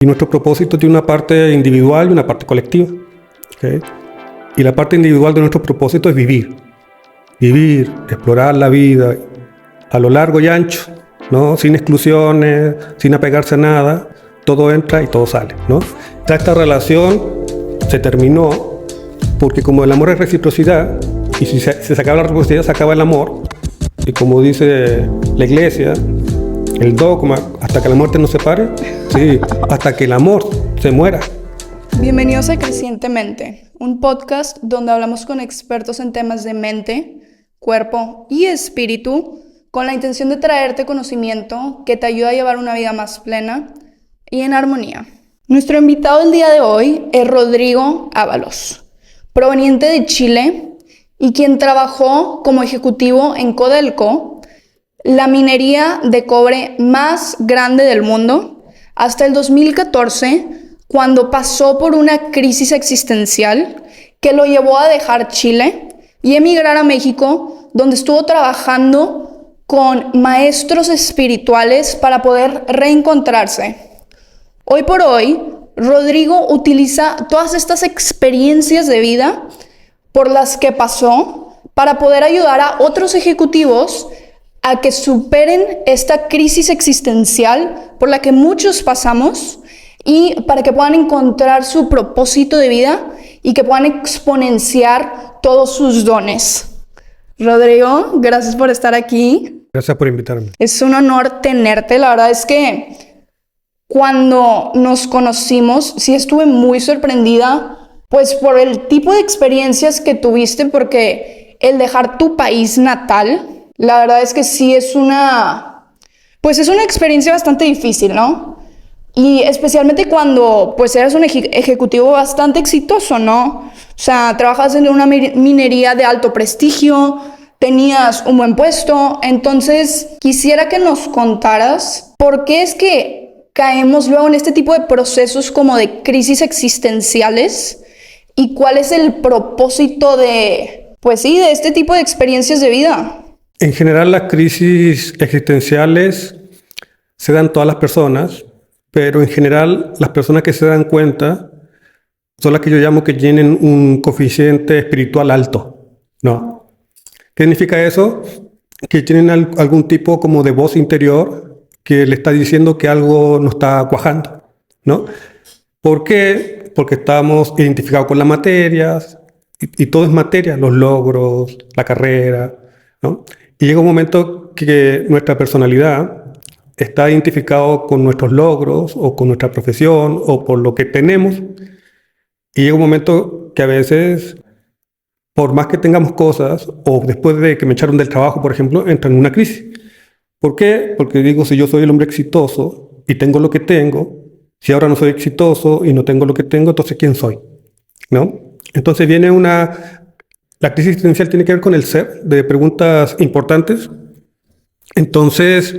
Y nuestro propósito tiene una parte individual y una parte colectiva. ¿Okay? Y la parte individual de nuestro propósito es vivir. Vivir, explorar la vida a lo largo y ancho, ¿no? Sin exclusiones, sin apegarse a nada. Todo entra y todo sale, ¿no? Esta relación se terminó porque como el amor es reciprocidad, y si se acaba la reciprocidad, se acaba el amor. Y como dice la iglesia, el dogma, hasta que la muerte nos separe, sí, hasta que el amor se muera. Bienvenidos a Crecientemente, un podcast donde hablamos con expertos en temas de mente, cuerpo y espíritu, con la intención de traerte conocimiento que te ayuda a llevar una vida más plena y en armonía. Nuestro invitado del día de hoy es Rodrigo Ábalos, proveniente de Chile y quien trabajó como ejecutivo en Codelco, la minería de cobre más grande del mundo, hasta el 2014, cuando pasó por una crisis existencial que lo llevó a dejar Chile y emigrar a México, donde estuvo trabajando con maestros espirituales para poder reencontrarse. Hoy por hoy, Rodrigo utiliza todas estas experiencias de vida por las que pasó para poder ayudar a otros ejecutivos a que superen esta crisis existencial por la que muchos pasamos y para que puedan encontrar su propósito de vida y que puedan exponenciar todos sus dones. Rodrigo, gracias por estar aquí. Gracias por invitarme. Es un honor tenerte. La verdad es que cuando nos conocimos, sí estuve muy sorprendida, pues por el tipo de experiencias que tuviste, porque el dejar tu país natal, la verdad es que sí es una experiencia bastante difícil, ¿no? Y especialmente cuando pues eres un ejecutivo bastante exitoso, ¿no? O sea, trabajas en una minería de alto prestigio, tenías un buen puesto. Entonces, quisiera que nos contaras por qué es que caemos luego en este tipo de procesos como de crisis existenciales y cuál es el propósito de este tipo de experiencias de vida. En general, las crisis existenciales se dan todas las personas, pero en general las personas que se dan cuenta son las que yo llamo que tienen un coeficiente espiritual alto, ¿no? ¿Qué significa eso? Que tienen algún tipo como de voz interior que le está diciendo que algo no está cuajando, ¿no? ¿Por qué? Porque estamos identificados con las materias y todo es materia, los logros, la carrera, ¿no? Y llega un momento que nuestra personalidad está identificado con nuestros logros o con nuestra profesión o por lo que tenemos. Y llega un momento que a veces, por más que tengamos cosas, o después de que me echaron del trabajo, por ejemplo, entro en una crisis. ¿Por qué? Porque digo, si yo soy el hombre exitoso y tengo lo que tengo, si ahora no soy exitoso y no tengo lo que tengo, entonces ¿quién soy? ¿No? Entonces viene la crisis existencial tiene que ver con el ser, de preguntas importantes. Entonces,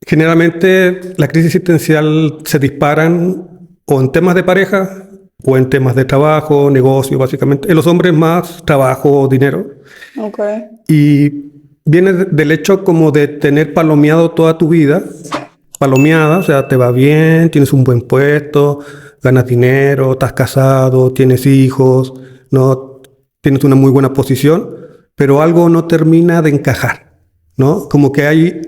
generalmente la crisis existencial se disparan o en temas de pareja o en temas de trabajo, negocio, básicamente. En los hombres más trabajo, dinero. Okay. Y viene del hecho como de tener palomeado toda tu vida. Palomeada, o sea, te va bien, tienes un buen puesto, ganas dinero, estás casado, tienes hijos, ¿no? Tienes una muy buena posición, pero algo no termina de encajar, ¿no? Como que hay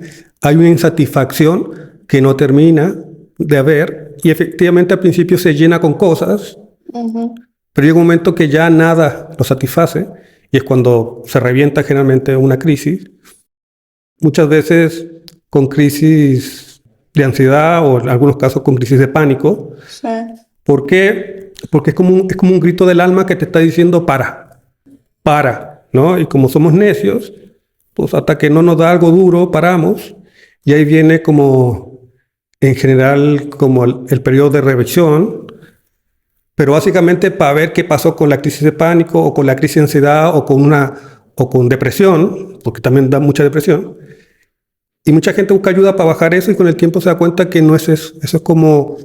una insatisfacción que no termina de haber y efectivamente al principio se llena con cosas, pero llega un momento que ya nada lo satisface y es cuando se revienta generalmente una crisis, muchas veces con crisis de ansiedad o en algunos casos con crisis de pánico. Sí. ¿Por qué? Porque es como un grito del alma que te está diciendo para, ¿no? Y como somos necios, pues hasta que no nos da algo duro, paramos. Y ahí viene como, en general, como el periodo de revisión. Pero básicamente para ver qué pasó con la crisis de pánico o con la crisis de ansiedad o con depresión, porque también da mucha depresión. Y mucha gente busca ayuda para bajar eso y con el tiempo se da cuenta que no es eso. Eso es como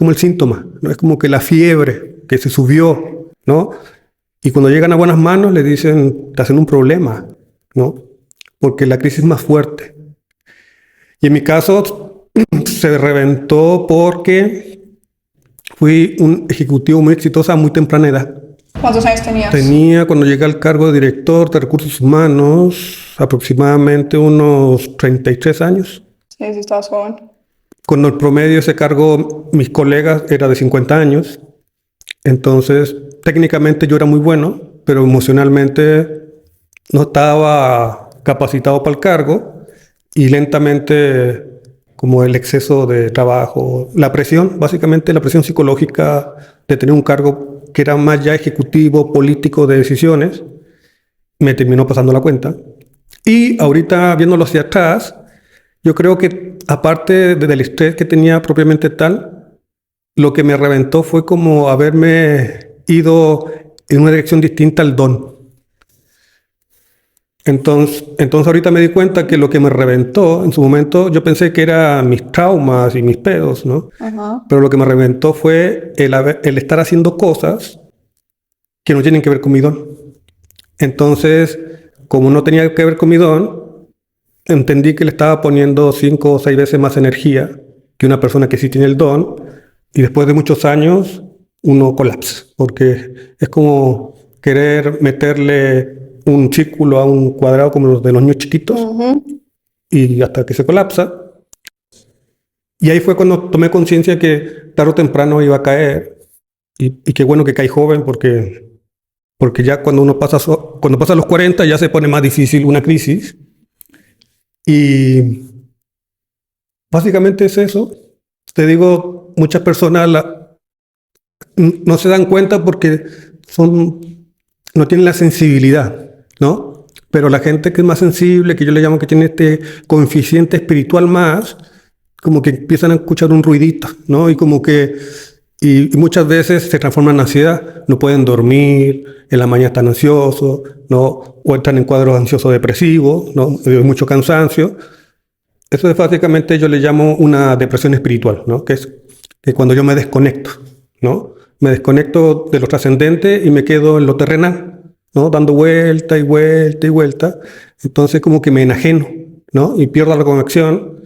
el síntoma, ¿no? Es como que la fiebre que se subió, ¿no? Y cuando llegan a buenas manos le dicen, te hacen un problema, ¿no? Porque la crisis es más fuerte. Y en mi caso se reventó porque fui un ejecutivo muy exitoso a muy temprana edad. ¿Cuántos años tenías? Tenía, cuando llegué al cargo de director de recursos humanos, aproximadamente unos 33 años. Sí, sí, estabas joven. Cuando el promedio de ese cargo, mis colegas, era de 50 años. Entonces, técnicamente yo era muy bueno, pero emocionalmente no estaba capacitado para el cargo y lentamente, como el exceso de trabajo, la presión, básicamente la presión psicológica de tener un cargo que era más ya ejecutivo, político, de decisiones, me terminó pasando la cuenta. Y ahorita, viéndolo hacia atrás, yo creo que aparte del estrés que tenía propiamente tal, lo que me reventó fue como haberme ido en una dirección distinta al don. Entonces ahorita me di cuenta que lo que me reventó en su momento, yo pensé que eran mis traumas y mis pedos, ¿no? Ajá. Pero lo que me reventó fue el estar haciendo cosas que no tienen que ver con mi don. Entonces, como no tenía que ver con mi don, entendí que le estaba poniendo 5 o 6 veces más energía que una persona que sí tiene el don, y después de muchos años uno colapsa, porque es como querer meterle un círculo a un cuadrado como los de los niños chiquitos, y hasta que se colapsa. Y ahí fue cuando tomé conciencia que tarde o temprano iba a caer, y qué bueno que caí joven, porque ya cuando uno cuando pasa los 40 ya se pone más difícil una crisis. Y básicamente es eso. Te digo, muchas personas no se dan cuenta porque no tienen la sensibilidad, ¿no? Pero la gente que es más sensible, que yo le llamo que tiene este coeficiente espiritual más, como que empiezan a escuchar un ruidito, ¿no? Y como que y muchas veces se transforman en ansiedad, no pueden dormir, en la mañana están ansiosos, ¿no? O entran en cuadros ansiosos depresivos, ¿no? Hay mucho cansancio. Eso es básicamente, yo le llamo una depresión espiritual, ¿no? Que es que cuando yo me desconecto, ¿no? Me desconecto de lo trascendente y me quedo en lo terrenal, ¿no? Dando vuelta y vuelta y vuelta. Entonces como que me enajeno, ¿no? Y pierdo la conexión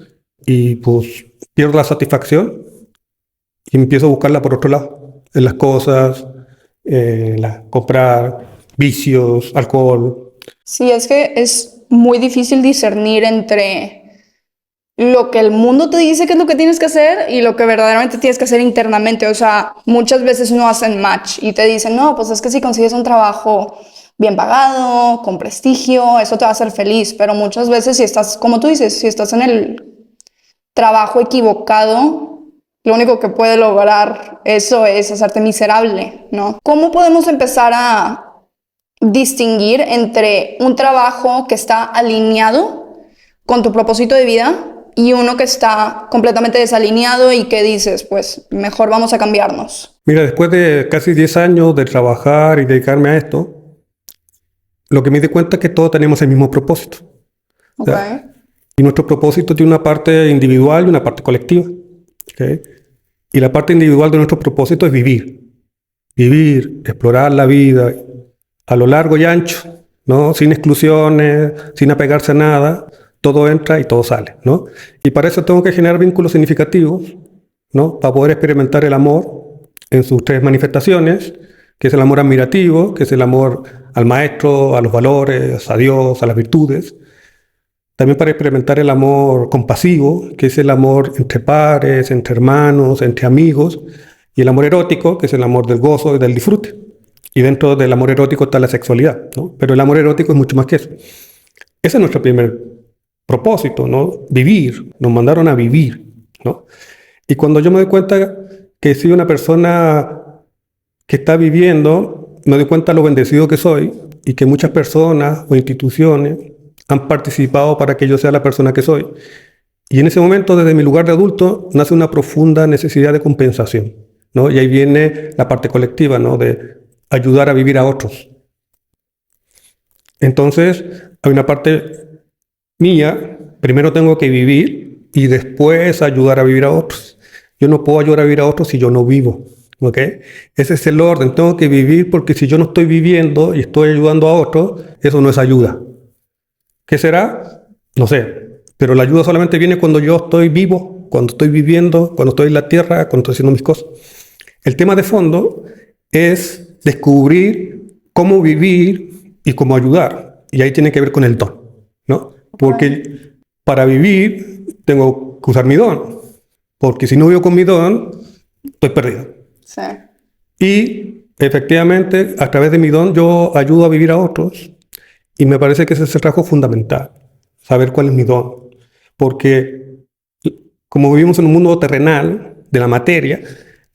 y pues pierdo la satisfacción y empiezo a buscarla por otro lado, en las cosas, comprar vicios, alcohol. Sí, es que es muy difícil discernir entre lo que el mundo te dice que es lo que tienes que hacer y lo que verdaderamente tienes que hacer internamente. O sea, muchas veces no hacen match y te dicen, no, pues es que si consigues un trabajo bien pagado, con prestigio, eso te va a hacer feliz. Pero muchas veces si estás, como tú dices, si estás en el trabajo equivocado, lo único que puede lograr eso es hacerte miserable, ¿no? ¿Cómo podemos empezar a distinguir entre un trabajo que está alineado con tu propósito de vida y uno que está completamente desalineado y que dices, pues mejor vamos a cambiarnos? Mira, después de casi 10 años de trabajar y dedicarme a esto, lo que me di cuenta es que todos tenemos el mismo propósito. Okay. ¿Ya? Y nuestro propósito tiene una parte individual y una parte colectiva. ¿Okay? Y la parte individual de nuestro propósito es vivir. Vivir, explorar la vida a lo largo y ancho, ¿no? Sin exclusiones, sin apegarse a nada. Todo entra y todo sale, ¿no? Y para eso tengo que generar vínculos significativos, ¿no? Para poder experimentar el amor en sus 3 manifestaciones, que es el amor admirativo, que es el amor al maestro, a los valores, a Dios, a las virtudes. También para experimentar el amor compasivo, que es el amor entre pares, entre hermanos, entre amigos. Y el amor erótico, que es el amor del gozo y del disfrute. Y dentro del amor erótico está la sexualidad, ¿no? Pero el amor erótico es mucho más que eso. Ese es nuestro primer propósito, ¿no? Vivir. Nos mandaron a vivir, ¿no? Y cuando yo me doy cuenta que soy una persona que está viviendo, me doy cuenta de lo bendecido que soy y que muchas personas o instituciones han participado para que yo sea la persona que soy. Y en ese momento, desde mi lugar de adulto, nace una profunda necesidad de compensación, ¿no? Y ahí viene la parte colectiva, ¿no? De ayudar a vivir a otros. Entonces, hay una parte mía, primero tengo que vivir y después ayudar a vivir a otros. Yo no puedo ayudar a vivir a otros si yo no vivo, ¿ok? Ese es el orden, tengo que vivir porque si yo no estoy viviendo y estoy ayudando a otros, eso no es ayuda. ¿Qué será? No sé, pero la ayuda solamente viene cuando yo estoy vivo, cuando estoy viviendo, cuando estoy en la tierra, cuando estoy haciendo mis cosas. El tema de fondo es descubrir cómo vivir y cómo ayudar. Y ahí tiene que ver con el don, ¿no? Porque para vivir tengo que usar mi don. Porque si no vivo con mi don, estoy perdido. Sí. Y efectivamente, a través de mi don, yo ayudo a vivir a otros. Y me parece que ese es el trabajo fundamental. Saber cuál es mi don. Porque como vivimos en un mundo terrenal, de la materia,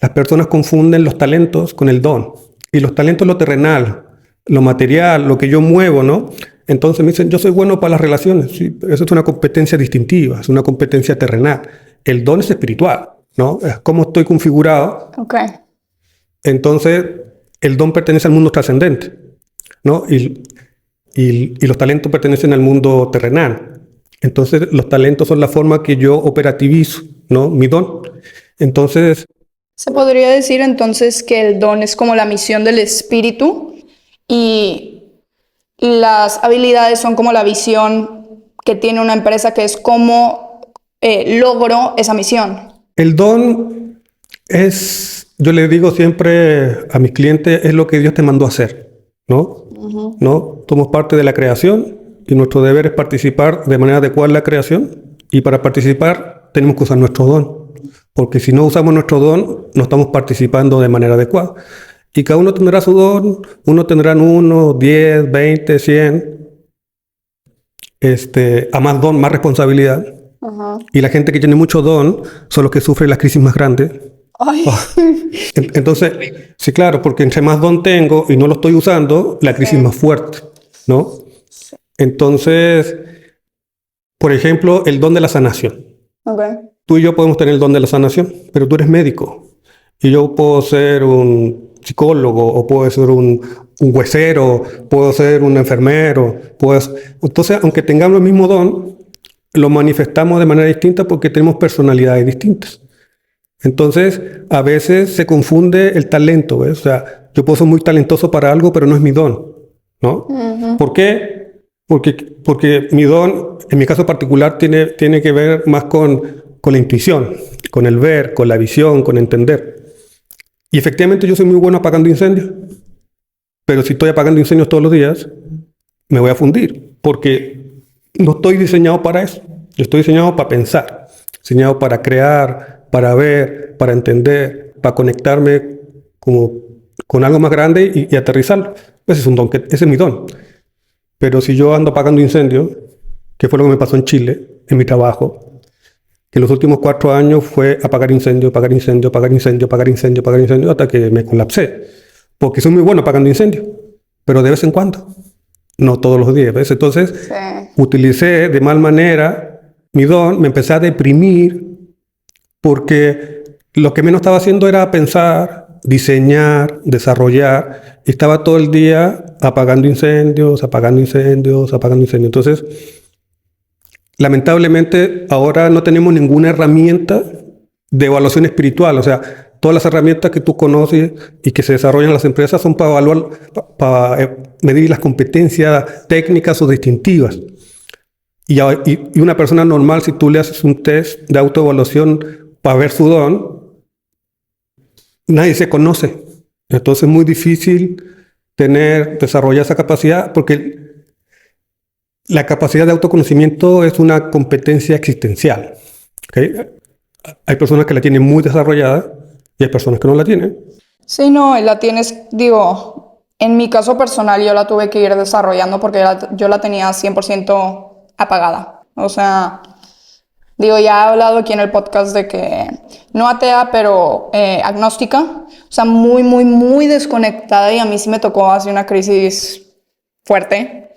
las personas confunden los talentos con el don. Y los talentos, lo terrenal, lo material, lo que yo muevo, ¿no? Entonces me dicen, yo soy bueno para las relaciones. Sí, eso es una competencia distintiva, es una competencia terrenal. El don es espiritual, ¿no? Es cómo estoy configurado. Ok. Entonces, el don pertenece al mundo trascendente, ¿no? Y los talentos pertenecen al mundo terrenal. Entonces, los talentos son la forma que yo operativizo, ¿no? Mi don. Entonces, Se podría decir entonces que el don es como la misión del espíritu y las habilidades son como la visión que tiene una empresa, que es cómo logro esa misión. el don es, yo le digo siempre a mis clientes, es lo que Dios te mandó a hacer, ¿no? ¿No? Somos parte de la creación y nuestro deber es participar de manera adecuada en la creación, y para participar tenemos que usar nuestro don, porque si no usamos nuestro don no estamos participando de manera adecuada. Y cada uno tendrá su don, uno tendrán 1, 10, 20, 100, a más don, más responsabilidad. Y la gente que tiene mucho don son los que sufren las crisis más grandes. Ay. Entonces, sí, claro, porque entre más don tengo y no lo estoy usando, la crisis es más fuerte, ¿no? Entonces, por ejemplo, el don de la sanación. Okay. Tú y yo podemos tener el don de la sanación, pero tú eres médico. Y yo puedo ser un psicólogo, o puedo ser un huesero, puedo ser un enfermero. Entonces, aunque tengamos el mismo don, lo manifestamos de manera distinta porque tenemos personalidades distintas. Entonces, a veces se confunde el talento, ¿ves? O sea, yo puedo ser muy talentoso para algo, pero no es mi don, ¿no? ¿Por qué? Porque mi don, en mi caso particular, tiene que ver más con la intuición, con el ver, con la visión, con entender. Y efectivamente yo soy muy bueno apagando incendios, pero si estoy apagando incendios todos los días, me voy a fundir, porque no estoy diseñado para eso. Yo estoy diseñado para pensar, diseñado para crear, para ver, para entender, para conectarme como con algo más grande y aterrizarlo. Ese es un don, ese es mi don. Pero si yo ando apagando incendios, que fue lo que me pasó en Chile, en mi trabajo, que los últimos 4 años fue apagar incendio, apagar incendio, apagar incendio, apagar incendio, apagar incendio, hasta que me colapsé. Porque soy muy bueno apagando incendios, pero de vez en cuando, no todos los días, ¿ves? Entonces, utilicé de mal manera mi don, me empecé a deprimir, porque lo que menos estaba haciendo era pensar, diseñar, desarrollar, y estaba todo el día apagando incendios, apagando incendios, apagando incendios. Entonces, lamentablemente, ahora no tenemos ninguna herramienta de evaluación espiritual. O sea, todas las herramientas que tú conoces y que se desarrollan en las empresas son para evaluar, para medir las competencias técnicas o distintivas. Y una persona normal, si tú le haces un test de autoevaluación para ver su don, nadie se conoce. Entonces es muy difícil desarrollar esa capacidad, porque la capacidad de autoconocimiento es una competencia existencial. ¿Okay? Hay personas que la tienen muy desarrollada y hay personas que no la tienen. Sí, no, la tienes, digo, en mi caso personal yo la tuve que ir desarrollando porque yo la tenía 100% apagada. O sea, digo, ya he hablado aquí en el podcast de que no atea, pero agnóstica. O sea, muy, muy, muy desconectada, y a mí sí me tocó hacer una crisis fuerte,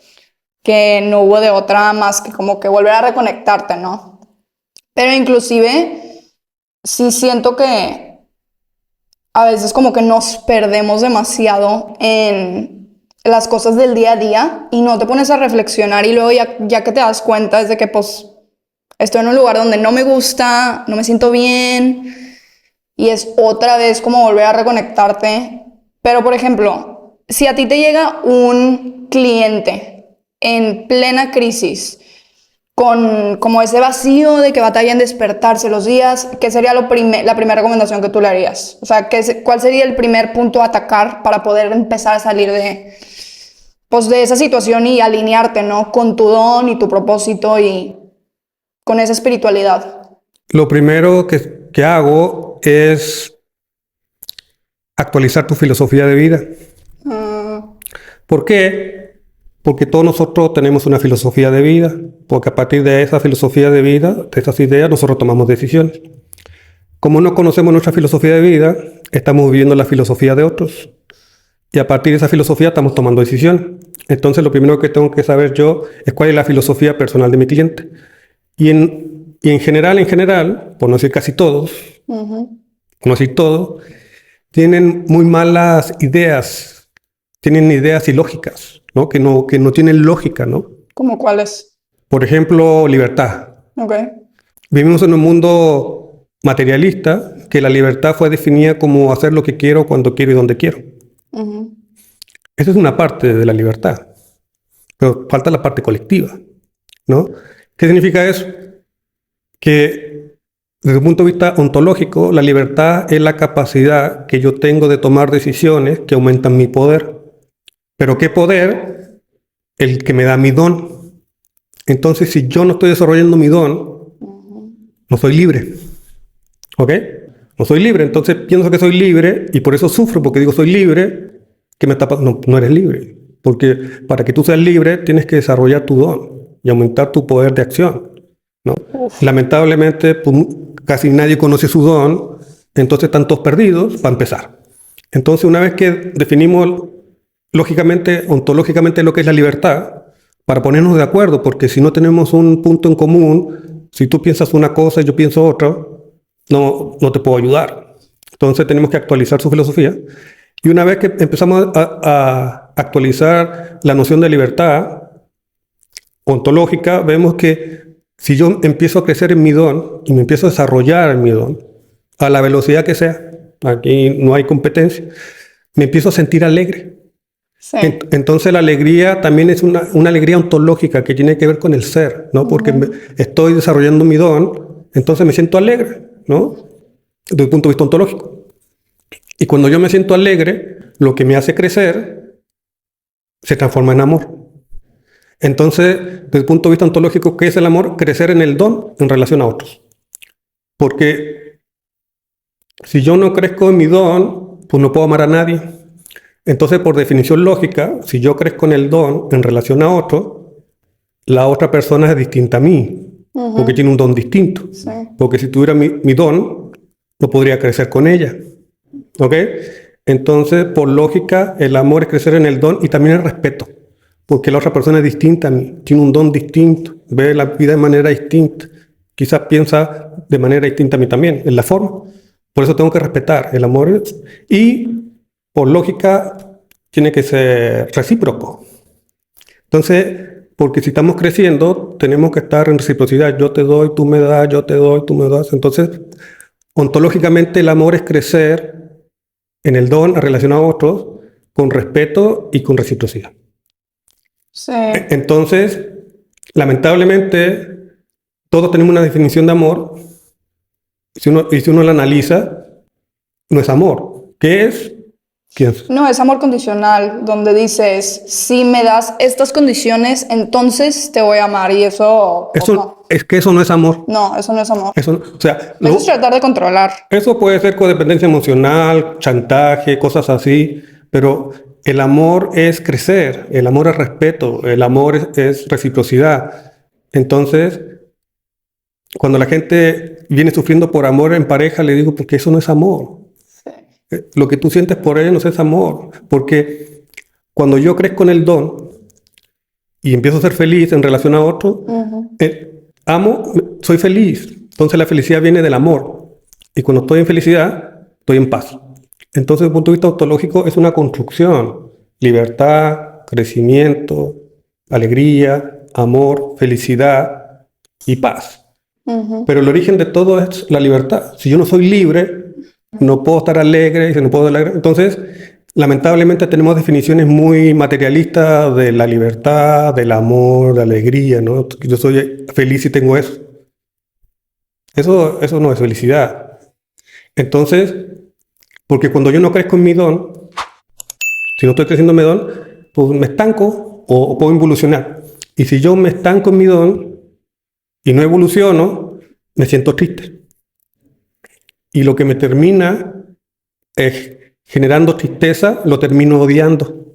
que no hubo de otra más que como que volver a reconectarte, ¿no? Pero inclusive sí siento que a veces como que nos perdemos demasiado en las cosas del día a día y no te pones a reflexionar, y luego ya que te das cuenta es de que pues estoy en un lugar donde no me gusta, no me siento bien, y es otra vez como volver a reconectarte. Pero por ejemplo, si a ti te llega un cliente en plena crisis con como ese vacío de que batalla en despertarse los días, ¿qué sería la primera recomendación que tú le harías? O sea, ¿cuál sería el primer punto a atacar para poder empezar a salir pues de esa situación y alinearte, ¿no? Con tu don y tu propósito y con esa espiritualidad. Lo primero que hago es actualizar tu filosofía de vida. ¿Por qué? Porque todos nosotros tenemos una filosofía de vida, porque a partir de esa filosofía de vida, de esas ideas, nosotros tomamos decisiones. Como no conocemos nuestra filosofía de vida, estamos viviendo la filosofía de otros. Y a partir de esa filosofía estamos tomando decisiones. Entonces lo primero que tengo que saber yo es cuál es la filosofía personal de mi cliente. Y en general, por no decir casi todos, tienen muy malas ideas, tienen ideas ilógicas, ¿no? Que no tienen lógica, ¿no? ¿Cómo cuáles? Por ejemplo, libertad. Okay. Vivimos en un mundo materialista que la libertad fue definida como hacer lo que quiero, cuando quiero y donde quiero. Esa es una parte de la libertad, pero falta la parte colectiva, ¿no? ¿Qué significa eso? Que desde el punto de vista ontológico, la libertad es la capacidad que yo tengo de tomar decisiones que aumentan mi poder. ¿Pero qué poder? El que me da mi don. Entonces, si yo no estoy desarrollando mi don, no soy libre. ¿Ok? No soy libre. Entonces pienso que soy libre y por eso sufro, porque digo soy libre. ¿Qué me está pasando? No eres libre. Porque para que tú seas libre tienes que desarrollar tu don y aumentar tu poder de acción, ¿no? Lamentablemente, pues, casi nadie conoce su don, entonces están todos perdidos para empezar. Entonces, una vez que definimos lógicamente, ontológicamente lo que es la libertad, para ponernos de acuerdo, porque si no tenemos un punto en común, si tú piensas una cosa y yo pienso otra, no te puedo ayudar. Entonces tenemos que actualizar su filosofía. Y una vez que empezamos a actualizar la noción de libertad ontológica, vemos que si yo empiezo a crecer en mi don y me empiezo a desarrollar en mi don, a la velocidad que sea, aquí no hay competencia, me empiezo a sentir alegre. Sí. Entonces la alegría también es una alegría ontológica que tiene que ver con el ser, ¿no? Porque estoy desarrollando mi don, entonces me siento alegre, ¿no? Desde el punto de vista ontológico. Y cuando yo me siento alegre, lo que me hace crecer se transforma en amor. Entonces, desde el punto de vista ontológico, ¿qué es el amor? Crecer en el don en relación a otros. Porque si yo no crezco en mi don, pues no puedo amar a nadie. Entonces, por definición lógica, si yo crezco en el don en relación a otro, la otra persona es distinta a mí, porque tiene un don distinto. Sí. Porque si tuviera mi don, no podría crecer con ella. ¿Ok? Entonces, por lógica, el amor es crecer en el don y también el respeto, porque la otra persona es distinta a mí, tiene un don distinto, ve la vida de manera distinta, quizás piensa de manera distinta a mí también, en la forma. Por eso tengo que respetar el amor y, por lógica, tiene que ser recíproco. Entonces, porque si estamos creciendo, tenemos que estar en reciprocidad. Yo te doy, tú me das, yo te doy, tú me das. Entonces, ontológicamente el amor es crecer en el don relacionado a otros con respeto y con reciprocidad. Sí. Entonces, lamentablemente, todos tenemos una definición de amor. Si uno la analiza, no es amor. ¿Qué es? No, es amor condicional, donde dices, si me das estas condiciones, entonces te voy a amar. Y eso no. Es que eso no es amor. No, eso no es amor. Eso, o sea, Eso es tratar de controlar. Eso puede ser codependencia emocional, chantaje, cosas así, pero el amor es crecer, el amor es respeto, el amor es reciprocidad. Entonces, cuando la gente viene sufriendo por amor en pareja, le digo, porque eso no es amor. Sí. Lo que tú sientes por ella no es amor, porque cuando yo crezco en el don y empiezo a ser feliz en relación a otro, amo, soy feliz. Entonces la felicidad viene del amor. Y cuando estoy en felicidad, estoy en paz. Entonces, desde el punto de vista ontológico, es una construcción. Libertad, crecimiento, alegría, amor, felicidad y paz. Pero el origen de todo es la libertad. Si yo no soy libre, no puedo estar alegre, no puedo alegre. Entonces, lamentablemente tenemos definiciones muy materialistas de la libertad, del amor, de la alegría, ¿no? Yo soy feliz si tengo eso. Eso no es felicidad. Entonces, porque cuando yo no crezco en mi don, si no estoy creciendo en mi don, pues me estanco o puedo evolucionar. Y si yo me estanco en mi don y no evoluciono, me siento triste. Y lo que me termina generando tristeza, lo termino odiando.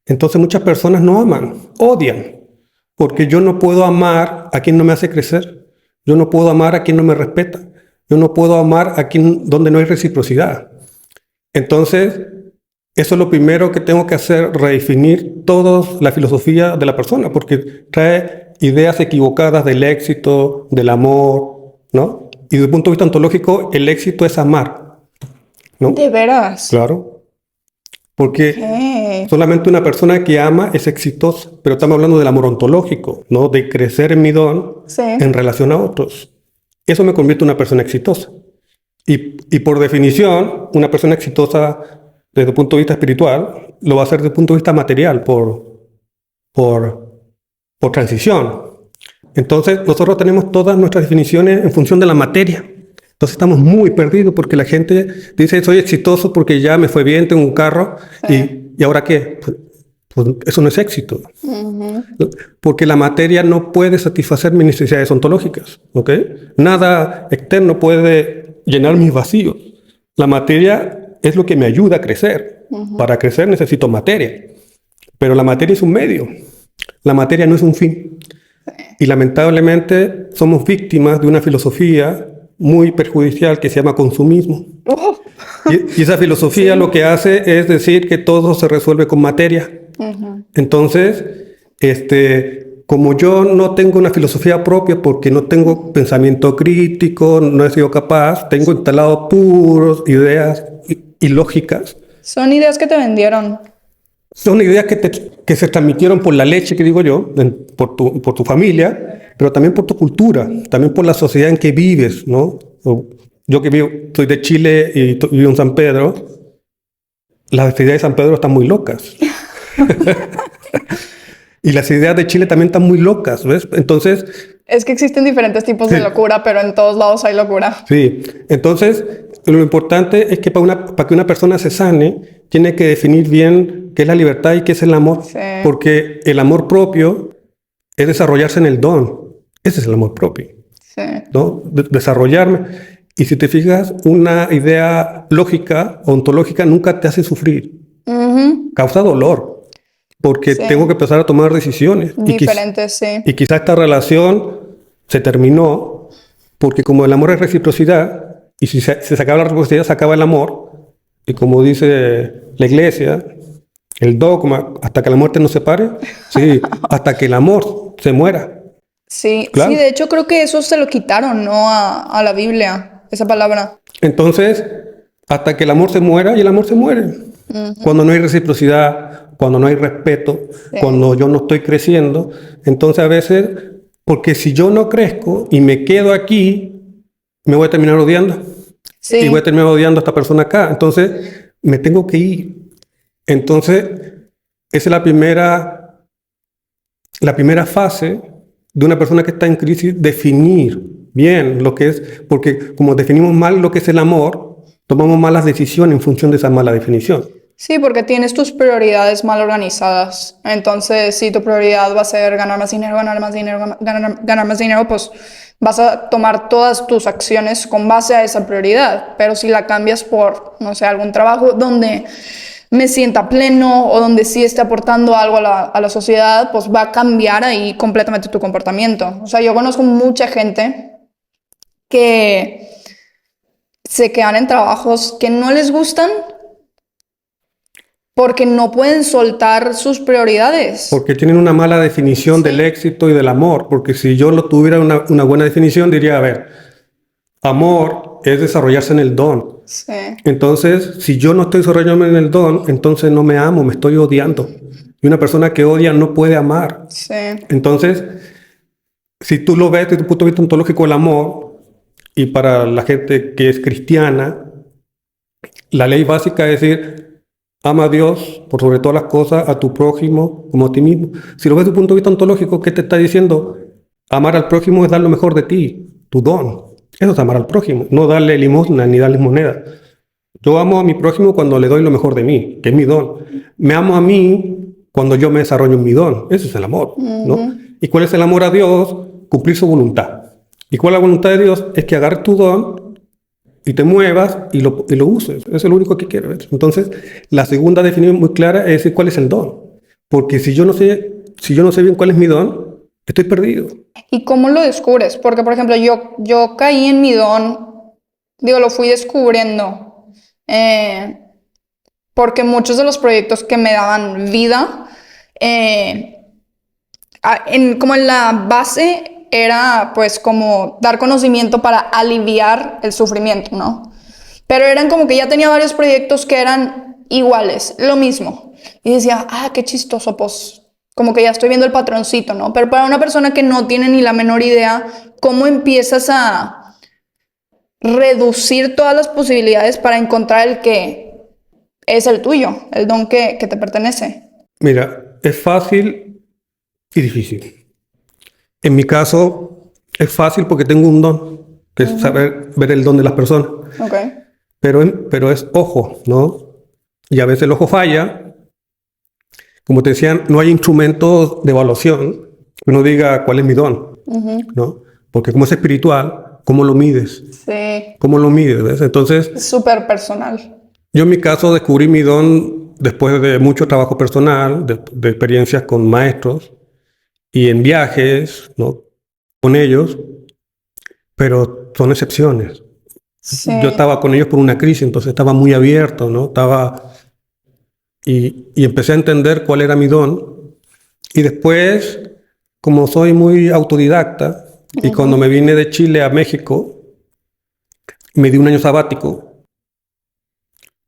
Entonces muchas personas no aman, odian. Porque yo no puedo amar a quien no me hace crecer. Yo no puedo amar a quien no me respeta. Yo no puedo amar a quien donde no hay reciprocidad. Entonces, eso es lo primero que tengo que hacer, redefinir toda la filosofía de la persona, porque trae ideas equivocadas del éxito, del amor, ¿no? Y desde el punto de vista ontológico, el éxito es amar, ¿no? ¿De veras? Claro. Porque solamente una persona que ama es exitosa, pero estamos hablando del amor ontológico, ¿no? De crecer en mi don en relación a otros. Eso me convierte en una persona exitosa. Y por definición, una persona exitosa desde el punto de vista espiritual lo va a hacer desde el punto de vista material, por transición. Entonces, nosotros tenemos todas nuestras definiciones en función de la materia. Entonces estamos muy perdidos porque la gente dice, soy exitoso porque ya me fue bien, tengo un carro, ¿y ahora qué? Pues eso no es éxito. Porque la materia no puede satisfacer mis necesidades ontológicas, ¿ok? Nada externo puede llenar mis vacíos. La materia es lo que me ayuda a crecer. Para crecer necesito materia. Pero la materia es un medio. La materia no es un fin. Y lamentablemente somos víctimas de una filosofía muy perjudicial que se llama consumismo. Y esa filosofía lo que hace es decir que todo se resuelve con materia. Entonces, como yo no tengo una filosofía propia porque no tengo pensamiento crítico, no he sido capaz, tengo instalado puros ideas ilógicas. Son ideas que te vendieron. Son ideas que se transmitieron por la leche, que digo yo, por tu familia, pero también por tu cultura, también por la sociedad en que vives, ¿no? Yo que vivo, soy de Chile y vivo en San Pedro, las ideas de San Pedro están muy locas. Y las ideas de Chile también están muy locas, ¿ves? Entonces... Es que existen diferentes tipos de locura, pero en todos lados hay locura. Sí, entonces lo importante es que para que una persona se sane, tiene que definir bien qué es la libertad y qué es el amor. Porque el amor propio es desarrollarse en el don. Ese es el amor propio, ¿no? Desarrollarme. Y si te fijas, una idea lógica, ontológica, nunca te hace sufrir. Causa dolor. Porque tengo que empezar a tomar decisiones. Diferentes, y quizá esta relación se terminó porque como el amor es reciprocidad, y si se acaba la reciprocidad, se acaba el amor. Y como dice la iglesia, el dogma, hasta que la muerte nos separe, sí, hasta que el amor se muera. Sí, claro. Sí, de hecho creo que eso se lo quitaron, ¿no? A la Biblia, esa palabra. Entonces, hasta que el amor se muera, y el amor se muere. Cuando no hay reciprocidad, cuando no hay respeto, cuando yo no estoy creciendo, entonces a veces, porque si yo no crezco y me quedo aquí, me voy a terminar odiando. Y voy a terminar odiando a esta persona acá. Entonces, me tengo que ir. Entonces, esa es la primera fase de una persona que está en crisis, definir bien lo que es, porque como definimos mal lo que es el amor, tomamos malas decisiones en función de esa mala definición. Sí, porque tienes tus prioridades mal organizadas. Entonces, si tu prioridad va a ser ganar más dinero, ganar más dinero, pues vas a tomar todas tus acciones con base a esa prioridad. Pero si la cambias por, no sé, algún trabajo donde me sienta pleno o donde sí esté aportando algo a la sociedad, pues va a cambiar ahí completamente tu comportamiento. O sea, yo conozco mucha gente que se quedan en trabajos que no les gustan porque no pueden soltar sus prioridades. Porque tienen una mala definición del éxito y del amor. Porque si yo lo tuviera una buena definición, diría, a ver, amor es desarrollarse en el don. Entonces, si yo no estoy desarrollándome en el don, entonces no me amo, me estoy odiando. Y una persona que odia no puede amar. Entonces, si tú lo ves desde el punto de vista ontológico del amor, y para la gente que es cristiana, la ley básica es decir, ama a Dios por sobre todas las cosas, a tu prójimo como a ti mismo. Si lo ves desde un punto de vista ontológico, ¿qué te está diciendo? Amar al prójimo es dar lo mejor de ti, tu don. Eso es amar al prójimo, no darle limosna ni darle moneda. Yo amo a mi prójimo cuando le doy lo mejor de mí, que es mi don. Me amo a mí cuando yo me desarrollo en mi don. Ese es el amor, ¿no? ¿Y cuál es el amor a Dios? Cumplir su voluntad. ¿Y cuál es la voluntad de Dios? Es que agarres tu don y te muevas y lo uses. Eso es lo único que quiero ver. Entonces, la segunda definición muy clara es decir cuál es el don. Porque si yo no sé bien cuál es mi don, estoy perdido. ¿Y cómo lo descubres? Porque, por ejemplo, yo caí en mi don, lo fui descubriendo. Porque muchos de los proyectos que me daban vida, como en la base era pues como dar conocimiento para aliviar el sufrimiento, ¿no? Pero eran como que ya tenía varios proyectos que eran iguales, lo mismo. Y decía, qué chistoso, pues como que ya estoy viendo el patroncito, ¿no? Pero para una persona que no tiene ni la menor idea, ¿cómo empiezas a reducir todas las posibilidades para encontrar el que es el tuyo, el don que te pertenece? Mira, es fácil y difícil. En mi caso, es fácil porque tengo un don, que es saber ver el don de las personas. Okay. Pero es ojo, ¿no? Y a veces el ojo falla. Como te decían, no hay instrumentos de evaluación que uno diga cuál es mi don, ¿no? Porque como es espiritual, ¿cómo lo mides? Sí. ¿Cómo lo mides? ¿Ves? Entonces, es súper personal. Yo en mi caso descubrí mi don después de mucho trabajo personal, de experiencias con maestros y en viajes, ¿no? Con ellos, pero son excepciones. Sí. Yo estaba con ellos por una crisis, entonces estaba muy abierto, ¿no? Y empecé a entender cuál era mi don. Y después, como soy muy autodidacta, y cuando me vine de Chile a México, me di un año sabático,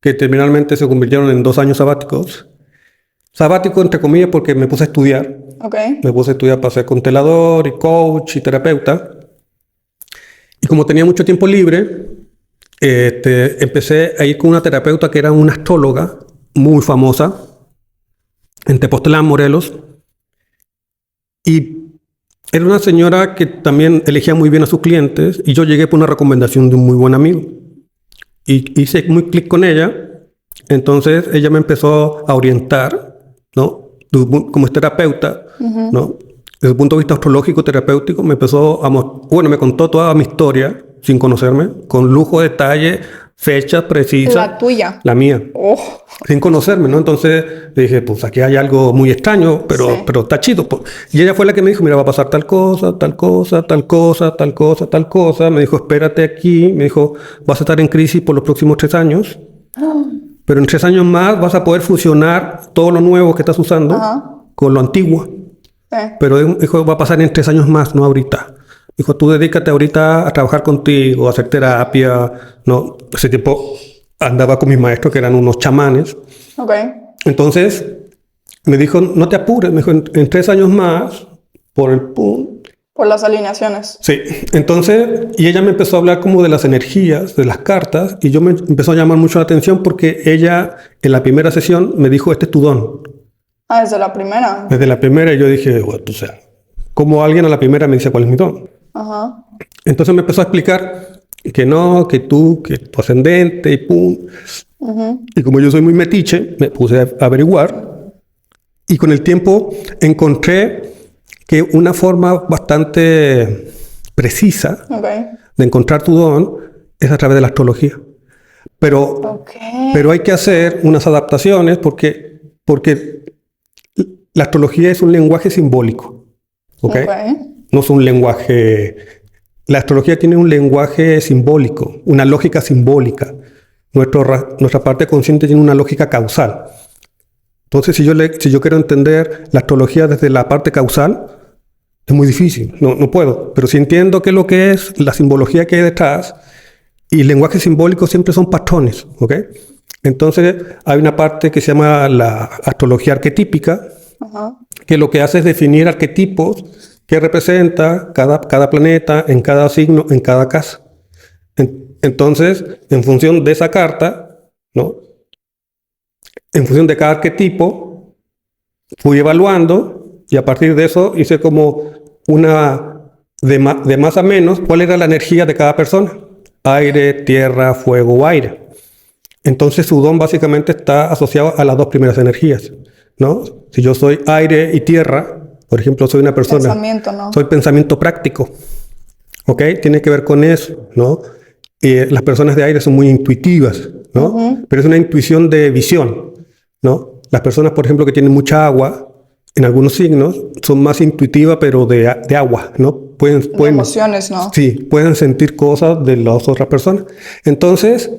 que terminalmente se convirtieron en 2 años sabáticos. Sabático, entre comillas, porque me puse a estudiar. Okay. Me puse a estudiar para ser constelador y coach y terapeuta. Y como tenía mucho tiempo libre, empecé a ir con una terapeuta que era una astróloga muy famosa en Tepoztlán, Morelos. Y era una señora que también elegía muy bien a sus clientes. Y yo llegué por una recomendación de un muy buen amigo. Y hice muy clic con ella. Entonces ella me empezó a orientar, ¿no? Como es terapeuta, ¿no? Desde el punto de vista astrológico, terapéutico, me contó toda mi historia, sin conocerme, con lujo de detalle, fechas precisas. La tuya. La mía. Oh. Sin conocerme, ¿no? Entonces dije, pues aquí hay algo muy extraño, pero está chido. Pues. Y ella fue la que me dijo, mira, va a pasar tal cosa, tal cosa, tal cosa, tal cosa, tal cosa. Me dijo, espérate aquí. Me dijo, vas a estar en crisis por los próximos 3 años. Pero en 3 años más vas a poder fusionar todo lo nuevo que estás usando con lo antiguo. Pero dijo, va a pasar en 3 años más, no ahorita. Dijo, tú dedícate ahorita a trabajar contigo, a hacer terapia, ¿no? Ese tiempo andaba con mis maestros que eran unos chamanes. Okay. Entonces me dijo, no te apures, me dijo, en 3 años más, por el punto. Por las alineaciones. Sí, entonces, y ella me empezó a hablar como de las energías, de las cartas, y yo me empezó a llamar mucho la atención porque ella en la primera sesión me dijo, este es tu don. Desde la primera. Desde la primera yo dije, bueno, o sea, como alguien a la primera me dice cuál es mi don. Entonces me empezó a explicar que no, que tu ascendente y pum. Y como yo soy muy metiche, me puse a averiguar y con el tiempo encontré que una forma bastante precisa de encontrar tu don es a través de la astrología. Pero hay que hacer unas adaptaciones porque la astrología es un lenguaje simbólico. No es un lenguaje... La astrología tiene un lenguaje simbólico, una lógica simbólica. Nuestra parte consciente tiene una lógica causal. Entonces, si yo quiero entender la astrología desde la parte causal, es muy difícil, no puedo. Pero si entiendo qué es lo que es, la simbología que hay detrás, y el lenguaje simbólico siempre son patrones, ¿ok? Entonces, hay una parte que se llama la astrología arquetípica, que lo que hace es definir arquetipos que representa cada planeta, en cada signo, en cada casa. Entonces, en función de esa carta, ¿no? en función de cada arquetipo, fui evaluando y a partir de eso hice como una de más a menos cuál era la energía de cada persona. Aire, tierra, fuego o aire. Entonces su don básicamente está asociado a las dos primeras energías, ¿no? Si yo soy aire y tierra, por ejemplo, soy una persona... Pensamiento, ¿no? Soy pensamiento práctico, ¿ok? Tiene que ver con eso, ¿no? Las personas de aire son muy intuitivas, ¿no? Pero es una intuición de visión, ¿no? Las personas, por ejemplo, que tienen mucha agua, en algunos signos, son más intuitivas, pero de agua, ¿no? Pueden, emociones, ¿no? Sí, pueden sentir cosas de las otras personas. Entonces,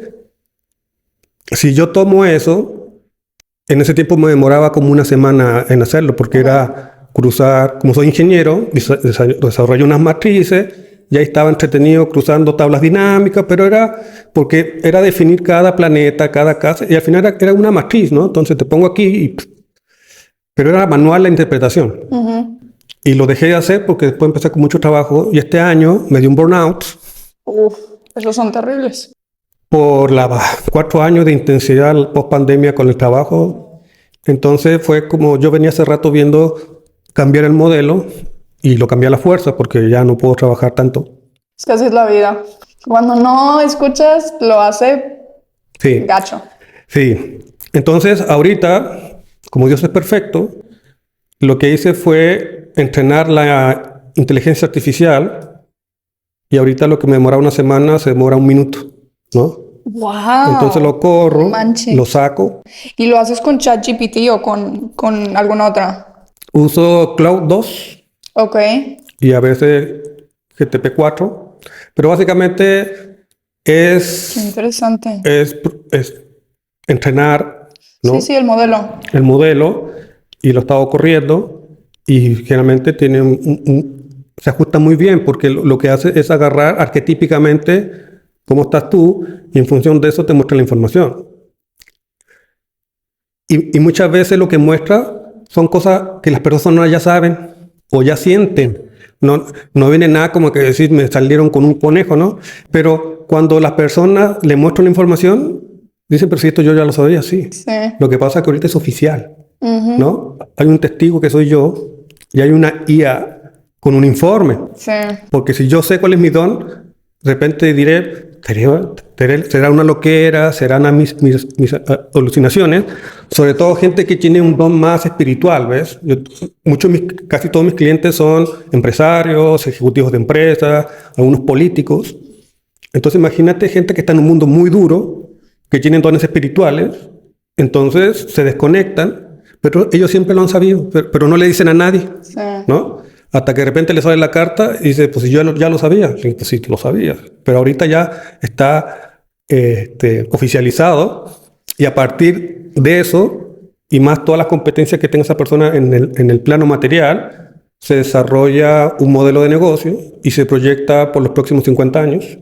si yo tomo eso, en ese tiempo me demoraba como una semana en hacerlo, porque era cruzar, como soy ingeniero, desarrollé unas matrices, y ahí estaba entretenido cruzando tablas dinámicas, pero era porque era definir cada planeta, cada casa, y al final era una matriz, ¿no? Entonces te pongo aquí, pero era manual la interpretación. Y lo dejé de hacer porque después empecé con mucho trabajo, y este año me dio un burnout. Esos son terribles. Por 4 años de intensidad post pandemia con el trabajo. Entonces fue como yo venía hace rato viendo cambiar el modelo y lo cambié a la fuerza porque ya no puedo trabajar tanto. Es que así es la vida. Cuando no escuchas, lo hace gacho. Sí. Entonces ahorita, como Dios es perfecto, lo que hice fue entrenar la inteligencia artificial y ahorita lo que me demoraba una semana se demora 1 minuto, ¿no? ¡Wow! Entonces lo corro, lo saco. ¿Y lo haces con ChatGPT o con alguna otra? Uso Cloud 2. Ok. Y a veces GTP4. Pero básicamente es... Qué interesante. Es entrenar, ¿no? Sí, el modelo. El modelo y lo he estado corriendo y generalmente tiene se ajusta muy bien porque lo que hace es agarrar arquetípicamente cómo estás tú y en función de eso te muestra la información. Y muchas veces lo que muestra son cosas que las personas ya saben o ya sienten. No viene nada como que decir me salieron con un conejo, ¿no? Pero cuando las personas le muestran la información, dicen, pero si esto yo ya lo sabía, sí. Lo que pasa es que ahorita es oficial, ¿no? Hay un testigo que soy yo y hay una IA con un informe. Sí. Porque si yo sé cuál es mi don, de repente diré, será una loquera, serán mis alucinaciones, sobre todo gente que tiene un don más espiritual, ¿ves? Casi todos mis clientes son empresarios, ejecutivos de empresas, algunos políticos. Entonces imagínate gente que está en un mundo muy duro, que tienen dones espirituales, entonces se desconectan, pero ellos siempre lo han sabido, pero no le dicen a nadie, ¿no? Hasta que de repente le sale la carta y dice, pues yo ya lo sabía. Sí, pues sí, lo sabías. Pero ahorita ya está oficializado y a partir de eso y más todas las competencias que tenga esa persona en el plano material, se desarrolla un modelo de negocio y se proyecta por los próximos 50 años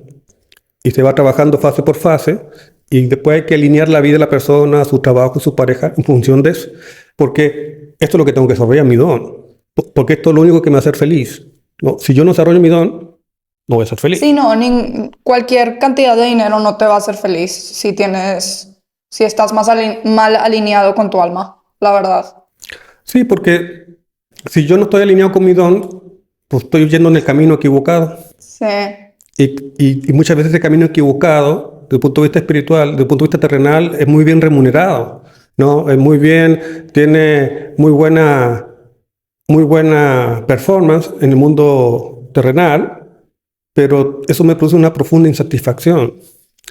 y se va trabajando fase por fase y después hay que alinear la vida de la persona, su trabajo y su pareja en función de eso. Porque esto es lo que tengo que desarrollar, mi don. Porque esto es lo único que me va a hacer feliz. ¿No? Si yo no desarrollo mi don, no voy a ser feliz. Sí, no, cualquier cantidad de dinero no te va a hacer feliz si estás mal alineado con tu alma, la verdad. Sí, porque si yo no estoy alineado con mi don, pues estoy yendo en el camino equivocado. Sí. Y muchas veces ese camino equivocado, desde el punto de vista espiritual, desde el punto de vista terrenal, es muy bien remunerado, ¿no? Es muy bien, tiene muy buena performance en el mundo terrenal, pero eso me produce una profunda insatisfacción,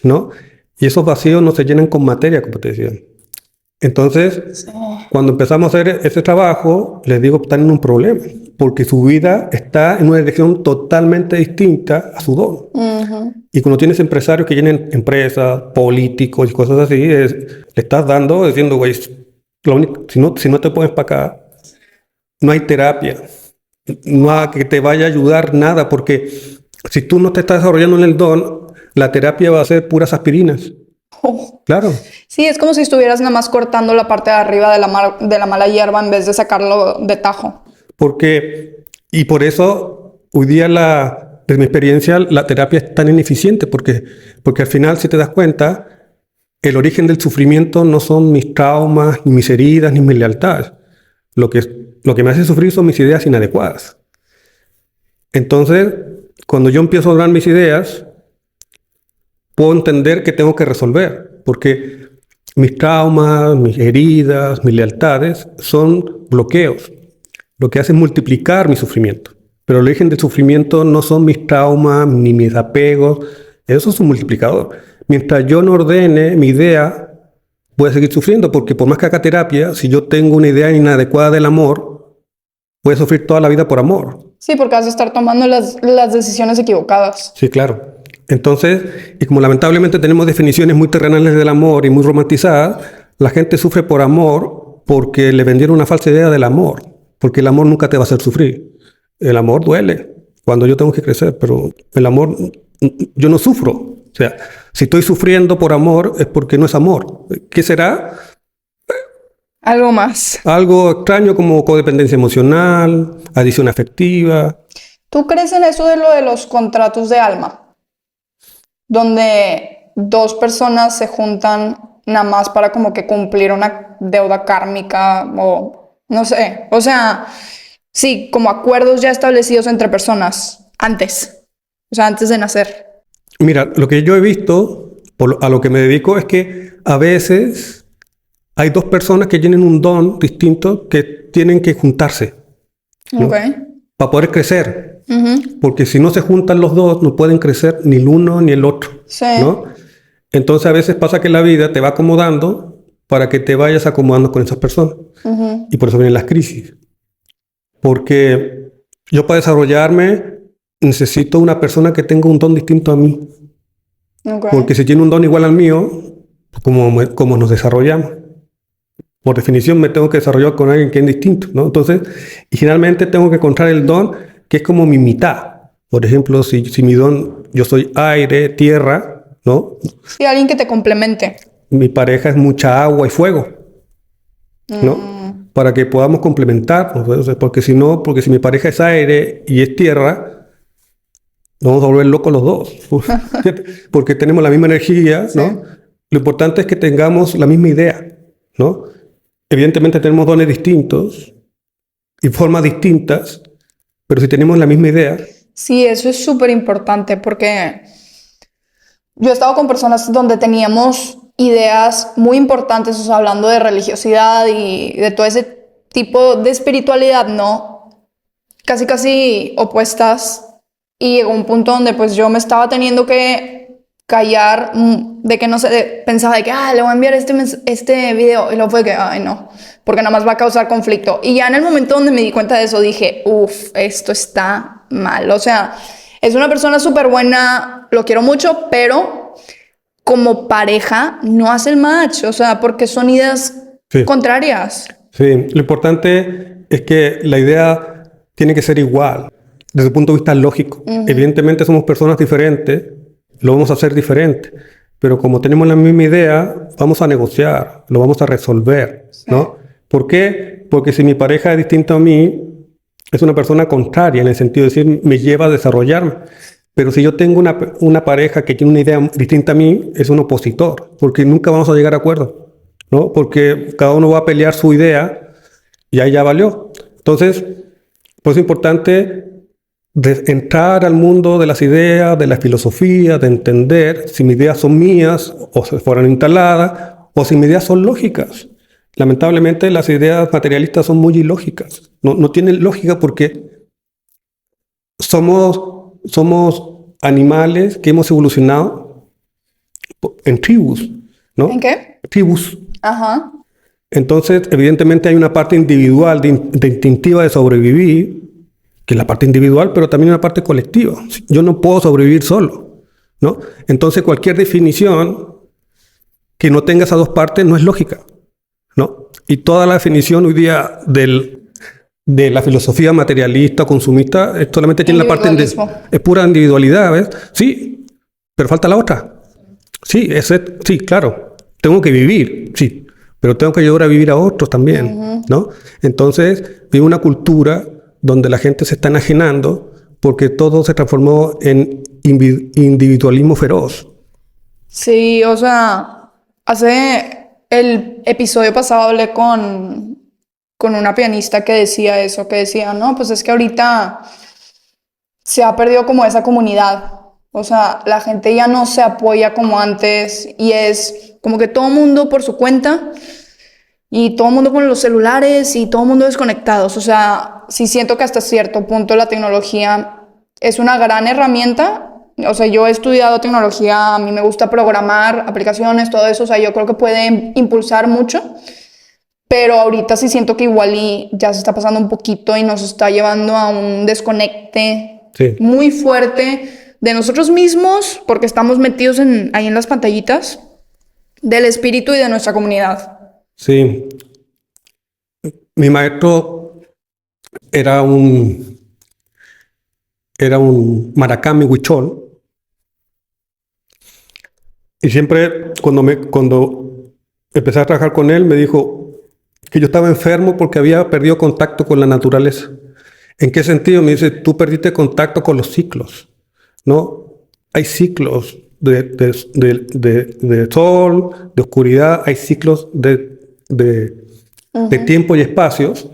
¿no? Y esos vacíos no se llenan con materia, como te decía. Entonces, cuando empezamos a hacer ese trabajo, les digo que están en un problema, porque su vida está en una dirección totalmente distinta a su don. Y cuando tienes empresarios que tienen empresas, políticos y cosas así, le estás dando, diciendo, güey, si no te pones para acá, no hay terapia, no hay que te vaya a ayudar nada, porque si tú no te estás desarrollando en el don, la terapia va a ser puras aspirinas. Claro. Sí, es como si estuvieras nada más cortando la parte de arriba de la mala hierba en vez de sacarlo de tajo. Y por eso, hoy día, desde mi experiencia, la terapia es tan ineficiente, porque al final, si te das cuenta, el origen del sufrimiento no son mis traumas, ni mis heridas, ni mis lealtades. Lo que me hace sufrir son mis ideas inadecuadas. Entonces, cuando yo empiezo a dar mis ideas, puedo entender que tengo que resolver, porque mis traumas, mis heridas, mis lealtades son bloqueos. Lo que hace es multiplicar mi sufrimiento. Pero el origen del sufrimiento no son mis traumas ni mis apegos. Eso es un multiplicador. Mientras yo no ordene mi idea, voy a seguir sufriendo, porque por más que haga terapia, si yo tengo una idea inadecuada del amor, voy a sufrir toda la vida por amor. Sí, porque vas a estar tomando las decisiones equivocadas. Sí, claro. Entonces, y como lamentablemente tenemos definiciones muy terrenales del amor y muy romantizadas, la gente sufre por amor porque le vendieron una falsa idea del amor, porque el amor nunca te va a hacer sufrir. El amor duele cuando yo tengo que crecer, pero el amor, yo no sufro. O sea, si estoy sufriendo por amor es porque no es amor. ¿Qué será? Algo más. Algo extraño como codependencia emocional, adicción afectiva. ¿Tú crees en eso de lo de los contratos de alma? Donde dos personas se juntan nada más para como que cumplir una deuda kármica o no sé. O sea, sí, como acuerdos ya establecidos entre personas antes. O sea, antes de nacer. Mira, lo que yo he visto, a lo que me dedico, es que a veces hay dos personas que tienen un don distinto que tienen que juntarse, ¿no? Okay. Para poder crecer. Uh-huh. Porque si no se juntan los dos, no pueden crecer ni el uno ni el otro, Sí. ¿no? Entonces a veces pasa que la vida te va acomodando para que te vayas acomodando con esas personas. Uh-huh. Y por eso vienen las crisis. Porque yo para desarrollarme necesito una persona que tenga un don distinto a mí. Okay. Porque si tiene un don igual al mío, ¿cómo nos desarrollamos? Por definición me tengo que desarrollar con alguien que es distinto, ¿no? Entonces, y generalmente tengo que encontrar el don que es como mi mitad. Por ejemplo, si mi don, yo soy aire, tierra, ¿no? Sí, alguien que te complemente. Mi pareja es mucha agua y fuego, ¿no? Para que podamos complementarnos, ¿no? O sea, porque si mi pareja es aire y es tierra, nos vamos a volver locos los dos. Porque tenemos la misma energía, ¿no? Sí. Lo importante es que tengamos la misma idea, ¿no? Evidentemente tenemos dones distintos y formas distintas, pero si tenemos la misma idea. Sí, eso es súper importante porque yo he estado con personas donde teníamos ideas muy importantes, o sea, hablando de religiosidad y de todo ese tipo de espiritualidad, ¿no? Casi opuestas. Y llegó un punto donde pues yo me estaba teniendo que callar de que no sé, pensaba de que le voy a enviar este video y luego fue que, no, porque nada más va a causar conflicto. Y ya en el momento donde me di cuenta de eso dije, esto está mal. O sea, es una persona súper buena, lo quiero mucho, pero como pareja no hace el match, o sea, porque son ideas contrarias. Sí, lo importante es que la idea tiene que ser igual, desde el punto de vista lógico. Uh-huh. Evidentemente somos personas diferentes, lo vamos a hacer diferente, pero como tenemos la misma idea, vamos a negociar, lo vamos a resolver, ¿no? ¿Por qué? Porque si mi pareja es distinta a mí, es una persona contraria, en el sentido de decir, me lleva a desarrollarme. Pero si yo tengo una pareja que tiene una idea distinta a mí, es un opositor, porque nunca vamos a llegar a acuerdo, ¿no? Porque cada uno va a pelear su idea y ahí ya valió. Entonces, pues es importante entrar al mundo de las ideas, de la filosofía, de entender si mis ideas son mías o se fueron instaladas o si mis ideas son lógicas. Lamentablemente las ideas materialistas son muy ilógicas. No tienen lógica porque somos animales que hemos evolucionado en tribus, ¿no? ¿En qué? Tribus. Ajá. Entonces, evidentemente hay una parte individual de instintiva de sobrevivir, que es la parte individual, pero también una parte colectiva. Yo no puedo sobrevivir solo, ¿no? Entonces, cualquier definición que no tenga esas dos partes no es lógica, ¿no? Y toda la definición hoy día de la filosofía materialista, consumista, solamente tiene la parte es pura individualidad, ¿ves? Sí, pero falta la otra. Sí, sí, claro, tengo que vivir, sí, pero tengo que ayudar a vivir a otros también, uh-huh. ¿no? Entonces, vive una cultura donde la gente se está enajenando porque todo se transformó en individualismo feroz. Sí, o sea, Hace el episodio pasado hablé con una pianista que decía eso, que decía, no, pues es que ahorita se ha perdido como esa comunidad. O sea, la gente ya no se apoya como antes y es como que todo mundo por su cuenta y todo mundo con los celulares y todo mundo desconectados. O sea, sí siento que hasta cierto punto la tecnología es una gran herramienta. O sea, yo he estudiado tecnología, a mí me gusta programar aplicaciones, todo eso. O sea, yo creo que puede impulsar mucho. Pero ahorita sí siento que igual y ya se está pasando un poquito y nos está llevando a un desconecte muy fuerte de nosotros mismos, porque estamos metidos ahí en las pantallitas, del espíritu y de nuestra comunidad. Sí. Mi maestro era un maracami huichol. Y siempre cuando empecé a trabajar con él, me dijo que yo estaba enfermo porque había perdido contacto con la naturaleza. ¿En qué sentido? Me dice, tú perdiste contacto con los ciclos, ¿no? Hay ciclos de sol, de oscuridad, hay ciclos de tiempo y espacios.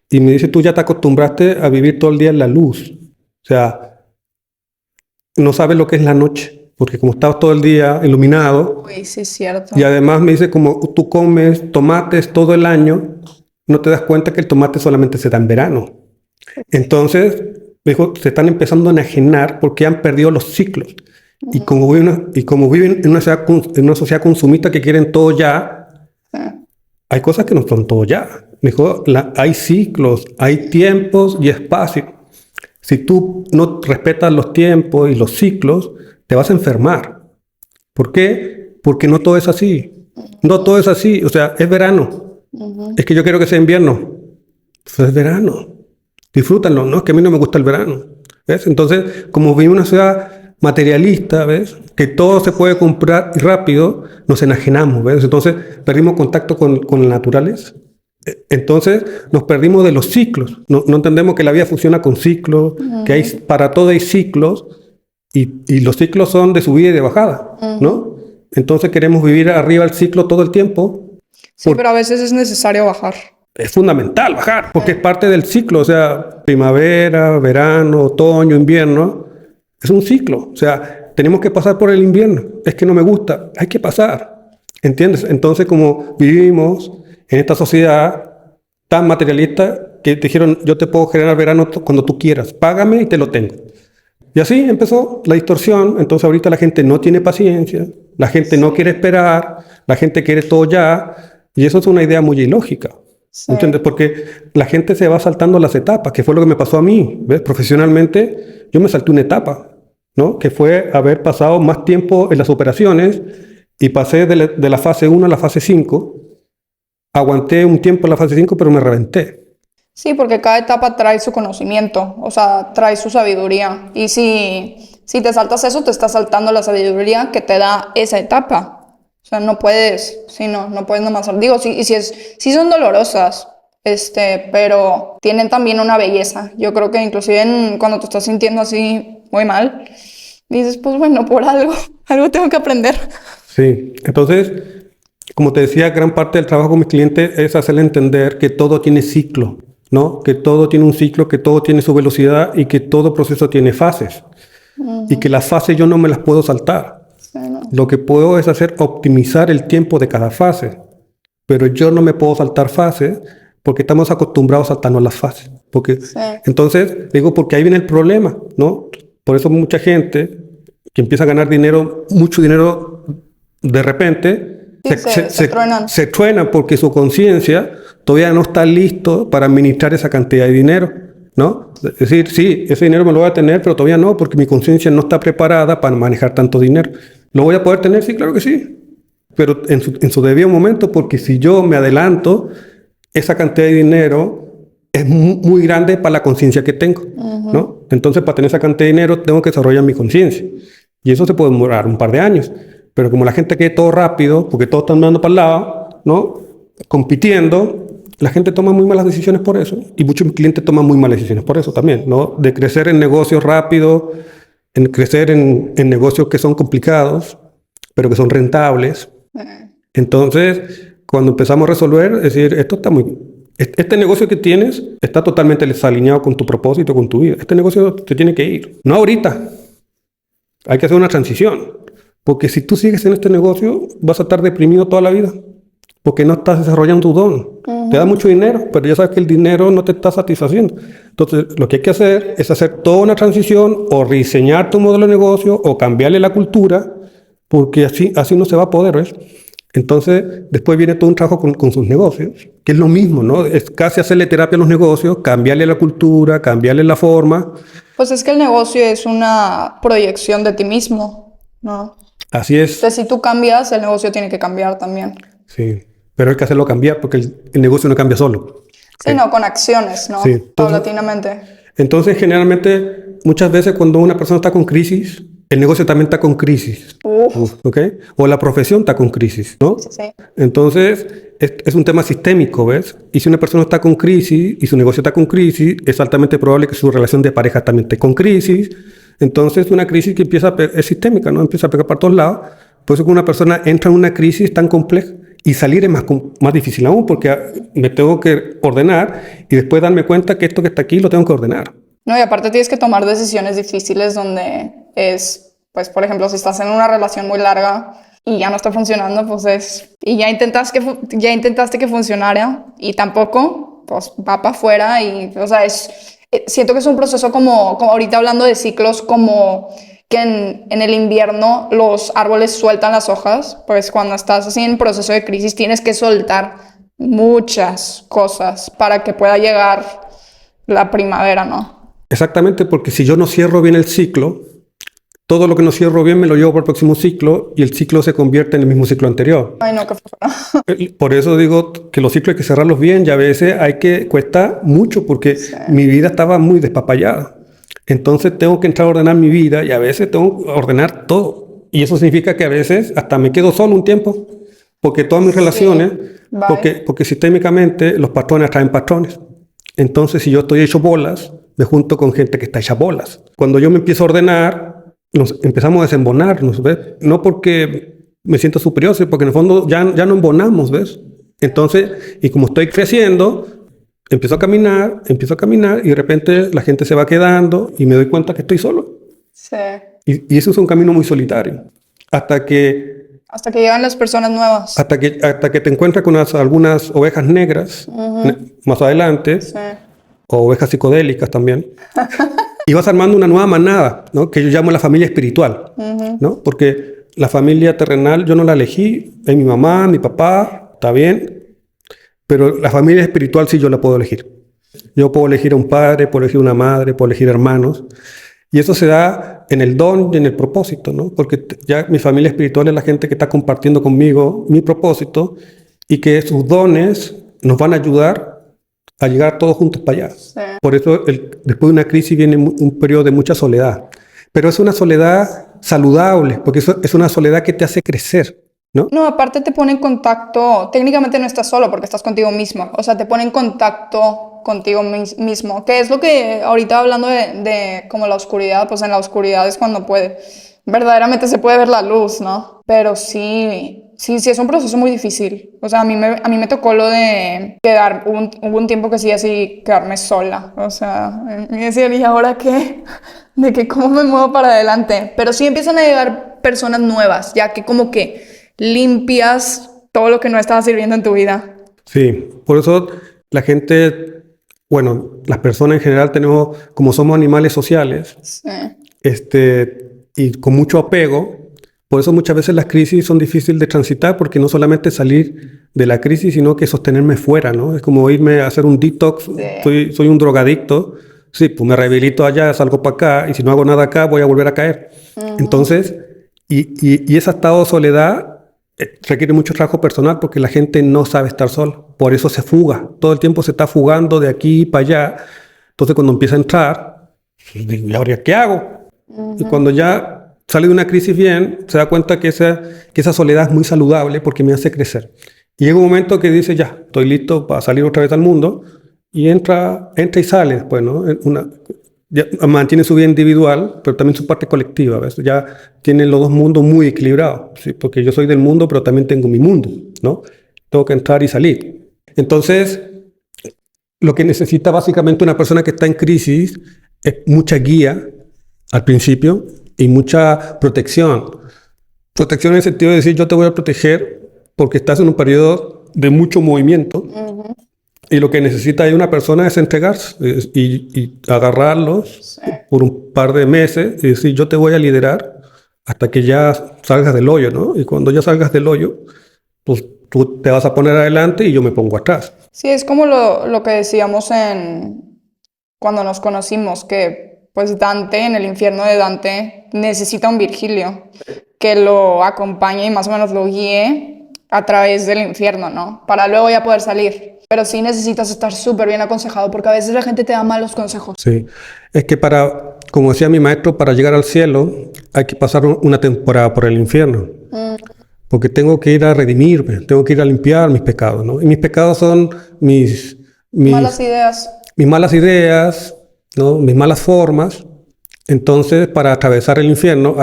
Y me dice, tú ya te acostumbraste a vivir todo el día en la luz. O sea, no sabes lo que es la noche, porque como estabas todo el día iluminado. Uy, sí, es cierto. Y además me dice, como tú comes tomates todo el año, no te das cuenta que el tomate solamente se da en verano. Entonces, me dijo, se están empezando a enajenar porque han perdido los ciclos. Y como viven en una sociedad consumista que quieren todo ya, hay cosas que no son todo ya. Me dijo, hay ciclos, hay tiempos y espacios. Si tú no respetas los tiempos y los ciclos, te vas a enfermar. ¿Por qué? Porque no todo es así. No todo es así. O sea, es verano. Es que yo quiero que sea invierno. Pues es verano. Disfrútanlo, ¿no? Es que a mí no me gusta el verano. ¿Ves? Entonces, como vivimos en una ciudad materialista, ¿ves? Que todo se puede comprar rápido, nos enajenamos, ¿ves? Entonces, perdimos contacto con la naturaleza. Entonces, nos perdimos de los ciclos. No entendemos que la vida funciona con ciclos, que para todo hay ciclos, y los ciclos son de subida y de bajada, ¿no? Entonces, queremos vivir arriba del ciclo todo el tiempo. Sí, pero a veces es necesario bajar. Es fundamental bajar, porque es parte del ciclo, o sea, primavera, verano, otoño, invierno, es un ciclo, o sea, tenemos que pasar por el invierno, es que no me gusta, hay que pasar, ¿entiendes? Entonces, como vivimos en esta sociedad tan materialista, que te dijeron, yo te puedo generar verano cuando tú quieras, págame y te lo tengo. Y así empezó la distorsión, entonces ahorita la gente no tiene paciencia, la gente no quiere esperar, la gente quiere todo ya, y eso es una idea muy ilógica. Sí. ¿Entiendes? Porque la gente se va saltando las etapas, que fue lo que me pasó a mí. ¿Ves? Profesionalmente, yo me salté una etapa, ¿no? Que fue haber pasado más tiempo en las operaciones y pasé de la fase 1 a la fase 5. Aguanté un tiempo en la fase 5, pero me reventé. Sí, porque cada etapa trae su conocimiento, o sea, trae su sabiduría. Y si te saltas eso, te estás saltando la sabiduría que te da esa etapa. O sea, no puedes, no puedes nomás, digo, sí son dolorosas, pero tienen también una belleza. Yo creo que inclusive cuando te estás sintiendo así muy mal, dices, pues bueno, por algo tengo que aprender. Sí, entonces, como te decía, gran parte del trabajo con mis clientes es hacerle entender que todo tiene ciclo, ¿no? Que todo tiene un ciclo, que todo tiene su velocidad y que todo proceso tiene fases. Y que las fases yo no me las puedo saltar. Lo que puedo es optimizar el tiempo de cada fase, pero yo no me puedo saltar fases porque estamos acostumbrados a saltarnos las fases. Entonces, digo, porque ahí viene el problema, ¿no? Por eso mucha gente que empieza a ganar dinero, mucho dinero, de repente, se truena porque su conciencia todavía no está listo para administrar esa cantidad de dinero, ¿no? Es decir, sí, ese dinero me lo voy a tener, pero todavía no, porque mi conciencia no está preparada para manejar tanto dinero. ¿Lo voy a poder tener? Sí, claro que sí. Pero en su debido momento, porque si yo me adelanto, esa cantidad de dinero es muy grande para la conciencia que tengo, ¿no? Entonces, para tener esa cantidad de dinero, tengo que desarrollar mi conciencia. Y eso se puede demorar un par de años. Pero como la gente quiere todo rápido, porque todos están dando para el lado, ¿no? Compitiendo, la gente toma muy malas decisiones por eso. Y muchos clientes toman muy malas decisiones por eso también, ¿no? De crecer en negocios rápido, en crecer en negocios que son complicados, pero que son rentables. Entonces, cuando empezamos a resolver, es decir, esto está muy... Este negocio que tienes está totalmente desalineado con tu propósito, con tu vida. Este negocio te tiene que ir. No ahorita. Hay que hacer una transición. Porque si tú sigues en este negocio, vas a estar deprimido toda la vida. Porque no estás desarrollando tu don. Te da mucho dinero, pero ya sabes que el dinero no te está satisfaciendo. Entonces, lo que hay que hacer es hacer toda una transición o rediseñar tu modelo de negocio o cambiarle la cultura, porque así no se va a poder, ¿ves? Entonces, después viene todo un trabajo con sus negocios, que es lo mismo, ¿no? Es casi hacerle terapia a los negocios, cambiarle la cultura, cambiarle la forma. Pues es que el negocio es una proyección de ti mismo, ¿no? Así es. Entonces, si tú cambias, el negocio tiene que cambiar también. Sí, pero hay que hacerlo cambiar porque el negocio no cambia solo. Sí, no, con acciones, ¿no? Sí. Paulatinamente. Entonces, generalmente, muchas veces cuando una persona está con crisis, el negocio también está con crisis. ¿Ok? O la profesión está con crisis, ¿no? Sí. Entonces, es un tema sistémico, ¿ves? Y si una persona está con crisis y su negocio está con crisis, es altamente probable que su relación de pareja también esté con crisis. Entonces, una crisis que es sistémica, ¿no? Empieza a pegar para todos lados. Por eso que una persona entra en una crisis tan compleja y salir es más difícil aún, porque me tengo que ordenar y después darme cuenta que esto que está aquí lo tengo que ordenar. No, y aparte tienes que tomar decisiones difíciles donde pues por ejemplo, si estás en una relación muy larga y ya no está funcionando, pues y ya intentaste que funcionara y tampoco, pues va para afuera y, o sea, siento que es un proceso como ahorita hablando de ciclos, como que en el invierno los árboles sueltan las hojas, pues cuando estás así en proceso de crisis tienes que soltar muchas cosas para que pueda llegar la primavera, ¿no? Exactamente, porque si yo no cierro bien el ciclo, todo lo que no cierro bien me lo llevo para el próximo ciclo y el ciclo se convierte en el mismo ciclo anterior. Ay, no, qué feo. Por eso digo que los ciclos hay que cerrarlos bien y a veces cuesta mucho porque mi vida estaba muy despapallada. Entonces tengo que entrar a ordenar mi vida y a veces tengo que ordenar todo. Y eso significa que a veces hasta me quedo solo un tiempo porque todas mis relaciones, porque sistémicamente los patrones atraen patrones. Entonces si yo estoy hecho bolas, me junto con gente que está hecha bolas. Cuando yo me empiezo a ordenar, nos empezamos a desembonarnos, ¿ves? No porque me siento superior, sino porque en el fondo ya no embonamos, ¿ves? Entonces, y como estoy creciendo, empiezo a caminar y de repente la gente se va quedando y me doy cuenta que estoy solo. Sí. Y eso es un camino muy solitario. Hasta que llegan las personas nuevas. Hasta que te encuentras con algunas ovejas negras más adelante, o ovejas psicodélicas también. Y vas armando una nueva manada, ¿no? Que yo llamo la familia espiritual, ¿no? Porque la familia terrenal yo no la elegí, es mi mamá, mi papá, está bien, pero la familia espiritual sí yo la puedo elegir. Yo puedo elegir a un padre, puedo elegir una madre, puedo elegir hermanos, y eso se da en el don y en el propósito, ¿no? Porque ya mi familia espiritual es la gente que está compartiendo conmigo mi propósito y que sus dones nos van a ayudar a llegar todos juntos para allá. Sí. Por eso después de una crisis viene un periodo de mucha soledad. Pero es una soledad saludable, porque es una soledad que te hace crecer, ¿no? No, aparte te pone en contacto, técnicamente no estás solo porque estás contigo mismo, o sea, te pone en contacto contigo mismo, que es lo que ahorita hablando de como la oscuridad, pues en la oscuridad es cuando verdaderamente se puede ver la luz, ¿no? Pero sí es un proceso muy difícil. O sea, a mí me tocó lo de hubo un tiempo que sí, así, quedarme sola. O sea, me decía, ¿y ahora qué? De que cómo me muevo para adelante. Pero sí empiezan a llegar personas nuevas, ya que como que limpias todo lo que no estaba sirviendo en tu vida. Sí, por eso la gente, bueno, las personas en general como somos animales sociales, y con mucho apego. Por eso muchas veces las crisis son difíciles de transitar, porque no solamente salir de la crisis, sino que sostenerme fuera, ¿no? Es como irme a hacer un detox. Sí. Soy un drogadicto. Sí, pues me rehabilito allá, salgo para acá, y si no hago nada acá, voy a volver a caer. Entonces, y ese estado de soledad requiere mucho trabajo personal, porque la gente no sabe estar sola. Por eso se fuga. Todo el tiempo se está fugando de aquí para allá. Entonces, cuando empieza a entrar, ¿y ahora qué hago? Y cuando ya sale de una crisis bien, se da cuenta que esa soledad es muy saludable porque me hace crecer. Y llega un momento que dice, ya, estoy listo para salir otra vez al mundo, y entra y sale después, ¿no? ya mantienen su vida individual, pero también su parte colectiva, ¿ves? Ya tienen los dos mundos muy equilibrados, ¿sí? Porque yo soy del mundo, pero también tengo mi mundo, ¿no? Tengo que entrar y salir. Entonces, lo que necesita básicamente una persona que está en crisis es mucha guía al principio y mucha protección. Protección en el sentido de decir, yo te voy a proteger porque estás en un periodo de mucho movimiento. Y lo que necesita ahí una persona es entregarse y agarrarlos por un par de meses y decir, yo te voy a liderar hasta que ya salgas del hoyo, ¿no? Y cuando ya salgas del hoyo, pues tú te vas a poner adelante y yo me pongo atrás. Sí, es como lo que decíamos cuando nos conocimos, que pues Dante, en el infierno de Dante, necesita un Virgilio que lo acompañe y más o menos lo guíe a través del infierno, ¿no? Para luego ya poder salir. Pero sí necesitas estar súper bien aconsejado porque a veces la gente te da malos consejos. Sí, es que como decía mi maestro, para llegar al cielo hay que pasar una temporada por el infierno. Porque tengo que ir a redimirme, tengo que ir a limpiar mis pecados, ¿no? Y mis pecados son mis Malas ideas. mis malas ideas, ¿no? Mis malas formas. Entonces, para atravesar el infierno,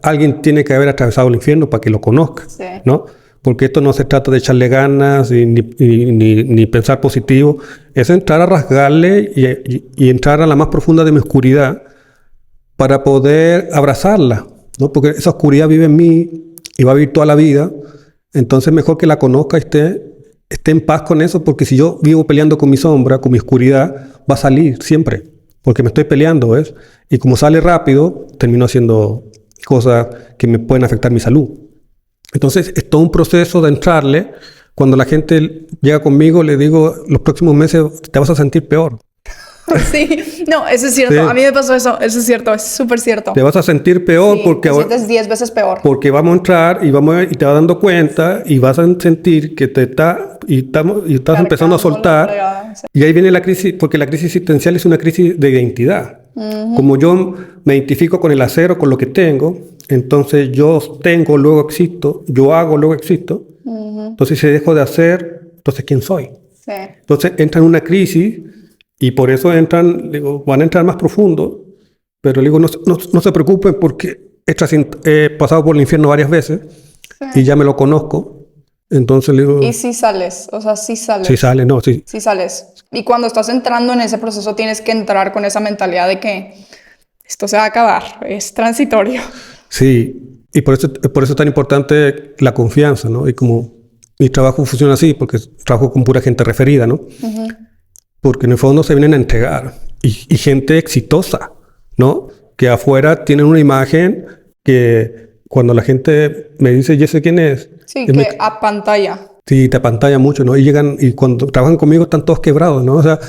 alguien tiene que haber atravesado el infierno para que lo conozca, Sí. ¿no? Porque esto no se trata de echarle ganas ni pensar positivo, es entrar a rasgarle y entrar a la más profunda de mi oscuridad para poder abrazarla, ¿no? Porque esa oscuridad vive en mí y va a vivir toda la vida. Entonces mejor que la conozca y esté en paz con eso, porque si yo vivo peleando con mi sombra, con mi oscuridad, va a salir siempre, porque me estoy peleando, ¿ves? Y como sale rápido, termino haciendo cosas que me pueden afectar mi salud. Entonces es todo un proceso de entrarle. Cuando la gente llega conmigo, le digo, los próximos meses te vas a sentir peor. Sí, no, eso es cierto. Sí. A mí me pasó eso es cierto, es súper cierto. Te vas a sentir peor Sí, porque te sientes 10 veces peor. porque vamos a entrar y y te vas dando cuenta y vas a sentir que estás empezando a soltar. Fregada, sí. Y ahí viene la crisis, porque la crisis existencial es una crisis de identidad. Como yo me identifico con el acero, con lo que tengo, entonces yo tengo, luego existo, yo hago, luego existo. Entonces si dejo de hacer, entonces ¿quién soy? Sí. Entonces entra en una crisis y por eso van a entrar más profundo, pero digo, no se preocupen porque he pasado por el infierno varias veces y ya me lo conozco. Entonces le digo, Y sí sales, o sea, sí sales. sí sale, no, sí. Sí sales. Y cuando estás entrando en ese proceso tienes que entrar con esa mentalidad de que esto se va a acabar, es transitorio. Sí, y por eso es tan importante la confianza, ¿no? Y como mi trabajo funciona así, porque trabajo con pura gente referida, ¿no? Porque en el fondo se vienen a entregar. Y gente exitosa, ¿no? Que afuera tienen una imagen que cuando la gente me dice, ¿y ese quién es? Sí, que a pantalla. Sí, te apantalla mucho, ¿no? Y llegan, y cuando trabajan conmigo están todos quebrados, ¿no? O sea,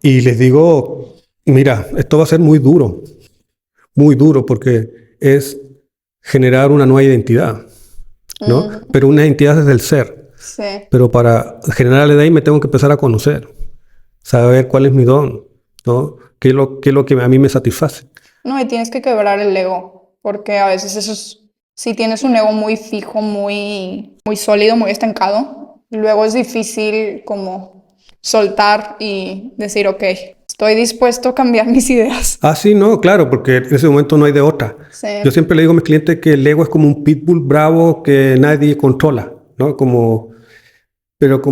y les digo, mira, esto va a ser muy duro, porque es generar una nueva identidad, ¿no? Pero una identidad desde el ser. Sí. Pero para generarle de ahí me tengo que empezar a conocer, saber cuál es mi don, ¿no? ¿Qué es lo que a mí me satisface? No, y tienes que quebrar el ego, porque a veces eso es, si tienes un ego muy fijo, muy sólido, muy estancado, luego es difícil como soltar y decir, ok, estoy dispuesto a cambiar mis ideas. Ah, sí, no, claro, porque en ese momento no hay de otra. Sí. Yo siempre le digo a mis clientes que el ego es como un pitbull bravo que nadie controla, ¿no? Pero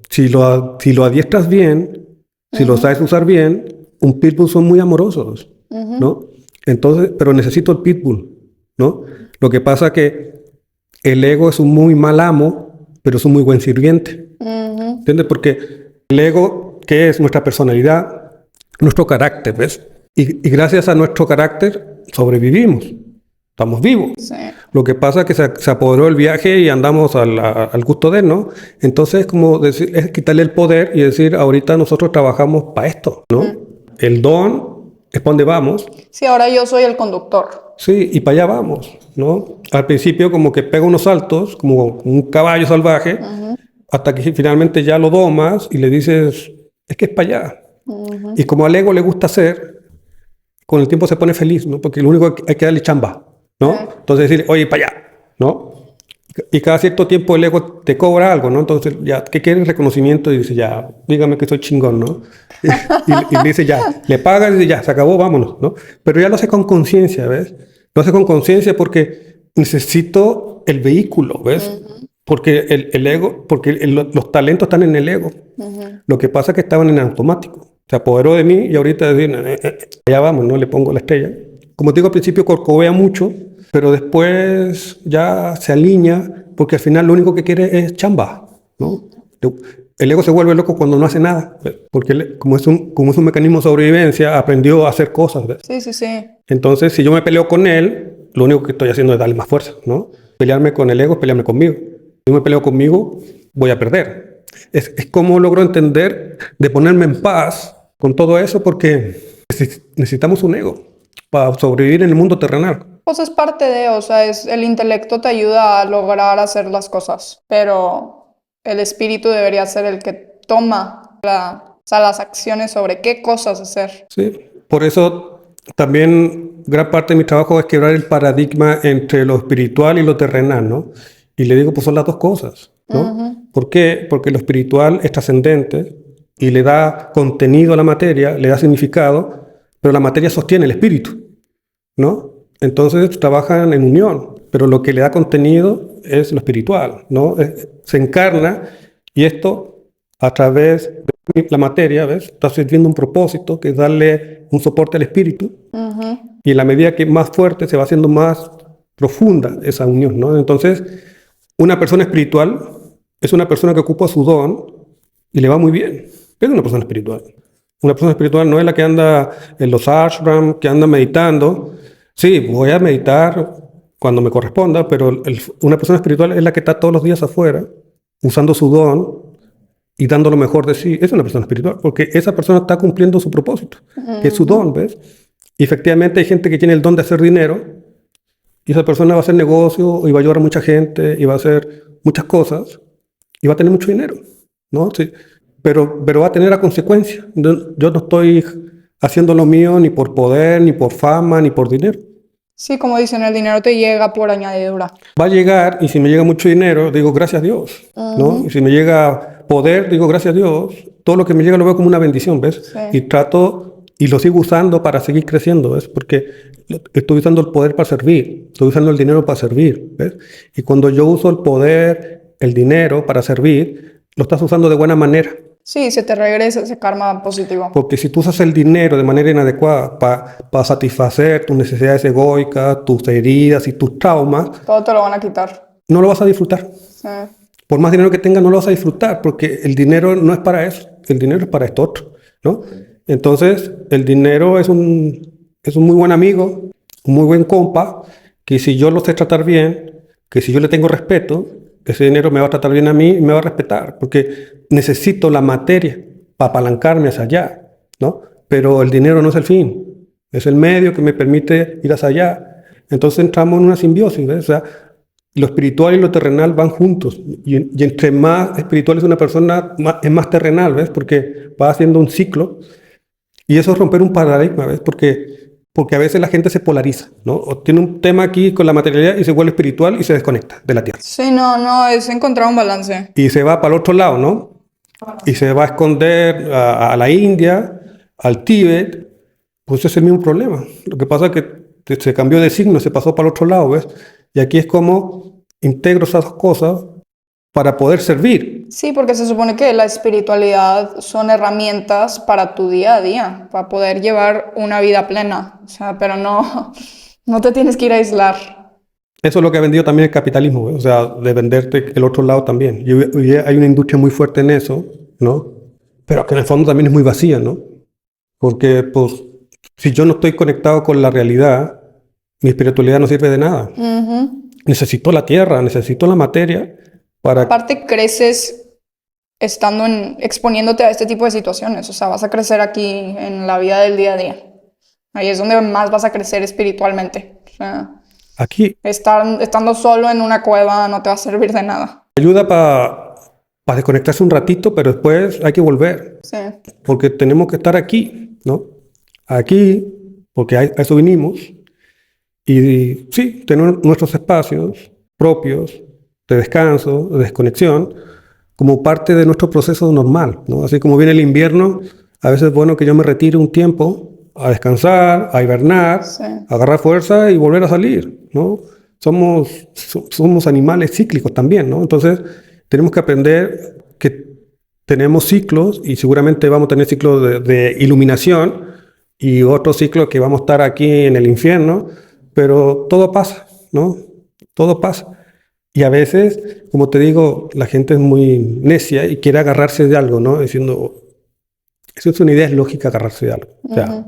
si lo adiestras bien, si lo sabes usar bien, un pitbull son muy amorosos, ¿no? Entonces, pero necesito el pitbull, ¿no? Lo que pasa es que el ego es un muy mal amo, pero es un muy buen sirviente. ¿Entiendes? Porque el ego, ¿qué es? Nuestra personalidad, nuestro carácter, ¿ves? Y gracias a nuestro carácter sobrevivimos. Estamos vivos. Sí. Lo que pasa es que se apoderó el viaje y andamos al gusto de él, ¿no? Entonces es quitarle el poder y decir, ahorita nosotros trabajamos para esto, ¿no? El don es para donde vamos. Sí, ahora yo soy el conductor. Sí, y para allá vamos, ¿no? Al principio como que pega unos saltos, como un caballo salvaje, hasta que finalmente ya lo domas y le dices, es que es para allá. Y como al ego le gusta hacer, con el tiempo se pone feliz, ¿no? Porque lo único que hay que darle chamba, ¿no? Entonces decir, oye, para allá, ¿no? Y cada cierto tiempo el ego te cobra algo, ¿no? Entonces, ya, ¿qué quieres? Reconocimiento. Y dice, ya, dígame que soy chingón, ¿no? Y le dice, ya, le pagas y dice, ya, se acabó, vámonos, ¿no? Pero ya lo hace con conciencia, ¿ves? Lo hace con conciencia porque necesito el vehículo, ¿ves? Porque el ego, porque los talentos están en el ego. Lo que pasa es que estaban en automático. Se apoderó de mí y ahorita decir, ya vamos, ¿no? Le pongo la estrella. Como te digo, al principio corcovea mucho, pero después ya se alinea porque al final lo único que quiere es chamba, ¿no? El ego se vuelve loco cuando no hace nada, ¿ves? Porque como es un mecanismo de sobrevivencia, aprendió a hacer cosas, ¿ves? Sí, sí, sí. Entonces, si yo me peleo con él, lo único que estoy haciendo es darle más fuerza, ¿no? Pelearme con el ego es pelearme conmigo. Si yo me peleo conmigo, voy a perder. Es como logro entender de ponerme en paz con todo eso porque necesitamos un ego para sobrevivir en el mundo terrenal. Pues es parte de, o sea, el intelecto te ayuda a lograr hacer las cosas, pero el espíritu debería ser el que toma las acciones sobre qué cosas hacer. Sí, por eso también gran parte de mi trabajo es quebrar el paradigma entre lo espiritual y lo terrenal, ¿no? Y le digo, pues son las dos cosas, ¿no? ¿Por qué? Porque lo espiritual es trascendente y le da contenido a la materia, le da significado, pero la materia sostiene el espíritu, ¿no? Entonces trabajan en unión, pero lo que le da contenido es lo espiritual, ¿no? Se encarna y esto a través de la materia, ¿ves? Está sirviendo un propósito que es darle un soporte al espíritu y en la medida que es más fuerte se va haciendo más profunda esa unión, ¿no? Entonces, una persona espiritual es una persona que ocupa su don y le va muy bien. ¿Qué es una persona espiritual? Una persona espiritual no es la que anda en los ashram, que anda meditando. Sí, voy a meditar cuando me corresponda, pero una persona espiritual es la que está todos los días afuera, usando su don y dando lo mejor de sí. Es una persona espiritual, porque esa persona está cumpliendo su propósito, que es su don, ¿ves? Y efectivamente hay gente que tiene el don de hacer dinero, y esa persona va a hacer negocio, y va a ayudar a mucha gente, y va a hacer muchas cosas, y va a tener mucho dinero, ¿no? Sí, pero va a tener la consecuencia. Yo no estoy haciendo lo mío ni por poder, ni por fama, ni por dinero. Sí, como dicen, el dinero te llega por añadidura. Va a llegar, y si me llega mucho dinero, digo gracias a Dios, ¿no? Y si me llega poder, digo gracias a Dios. Todo lo que me llega lo veo como una bendición, ¿ves? Sí. Y trato, y lo sigo usando para seguir creciendo, ¿ves? Porque estoy usando el poder para servir, estoy usando el dinero para servir, ¿ves? Y cuando yo uso el poder, el dinero para servir, lo estás usando de buena manera. Sí, se te regresa ese karma positivo. Porque si tú usas el dinero de manera inadecuada para satisfacer tus necesidades egoicas, tus heridas y tus traumas, Todo te lo van a quitar. no lo vas a disfrutar. Sí. Por más dinero que tengas, no lo vas a disfrutar, porque el dinero no es para eso, el dinero es para esto otro, ¿no? Entonces, el dinero es un muy buen amigo, un muy buen compa, que si yo lo sé tratar bien, que si yo le tengo respeto, ese dinero me va a tratar bien a mí y me va a respetar, porque necesito la materia para apalancarme hacia allá, ¿no? Pero el dinero no es el fin, es el medio que me permite ir hacia allá. Entonces entramos en una simbiosis, ¿ves? O sea, lo espiritual y lo terrenal van juntos. Y entre más espiritual es una persona, es más terrenal, ¿ves? Porque va haciendo un ciclo. Y eso es romper un paradigma, ¿ves? Porque a veces la gente se polariza, ¿no? O tiene un tema aquí con la materialidad y se vuelve espiritual y se desconecta de la tierra. Sí, no, es encontrar un balance. Y se va para el otro lado, ¿no? Y se va a esconder a la India, al Tíbet. Pues es el mismo problema. Lo que pasa es que se cambió de signo, se pasó para el otro lado, ¿ves? Y aquí es como integro esas dos cosas para poder servir. Sí, porque se supone que la espiritualidad son herramientas para tu día a día, para poder llevar una vida plena. O sea, pero no te tienes que ir a aislar. Eso es lo que ha vendido también el capitalismo, ¿ves? O sea, de venderte el otro lado también. Y hoy hay una industria muy fuerte en eso, ¿no? Pero que en el fondo también es muy vacía, ¿no? Porque, pues, si yo no estoy conectado con la realidad, mi espiritualidad no sirve de nada. Necesito la tierra, necesito la materia para... Aparte, creces estando exponiéndote a este tipo de situaciones. O sea, vas a crecer aquí en la vida del día a día. Ahí es donde más vas a crecer espiritualmente. O sea, Aquí estando solo en una cueva no te va a servir de nada. ayuda para desconectarse un ratito, pero después hay que volver. Sí. Porque tenemos que estar aquí, ¿no? Aquí, porque a eso vinimos. Y sí, tener nuestros espacios propios, de descanso, de desconexión, como parte de nuestro proceso normal, ¿no? Así como viene el invierno, a veces es bueno que yo me retire un tiempo a descansar, a hibernar, Sí. a agarrar fuerza y volver a salir, ¿no? Somos animales cíclicos también, ¿no? Entonces, tenemos que aprender que tenemos ciclos y seguramente vamos a tener ciclos de iluminación y otro ciclo que vamos a estar aquí en el infierno, pero todo pasa, ¿no? Todo pasa. Y a veces, como te digo, la gente es muy necia y quiere agarrarse de algo, ¿no? Diciendo, eso es una idea, es lógica agarrarse de algo. O sea,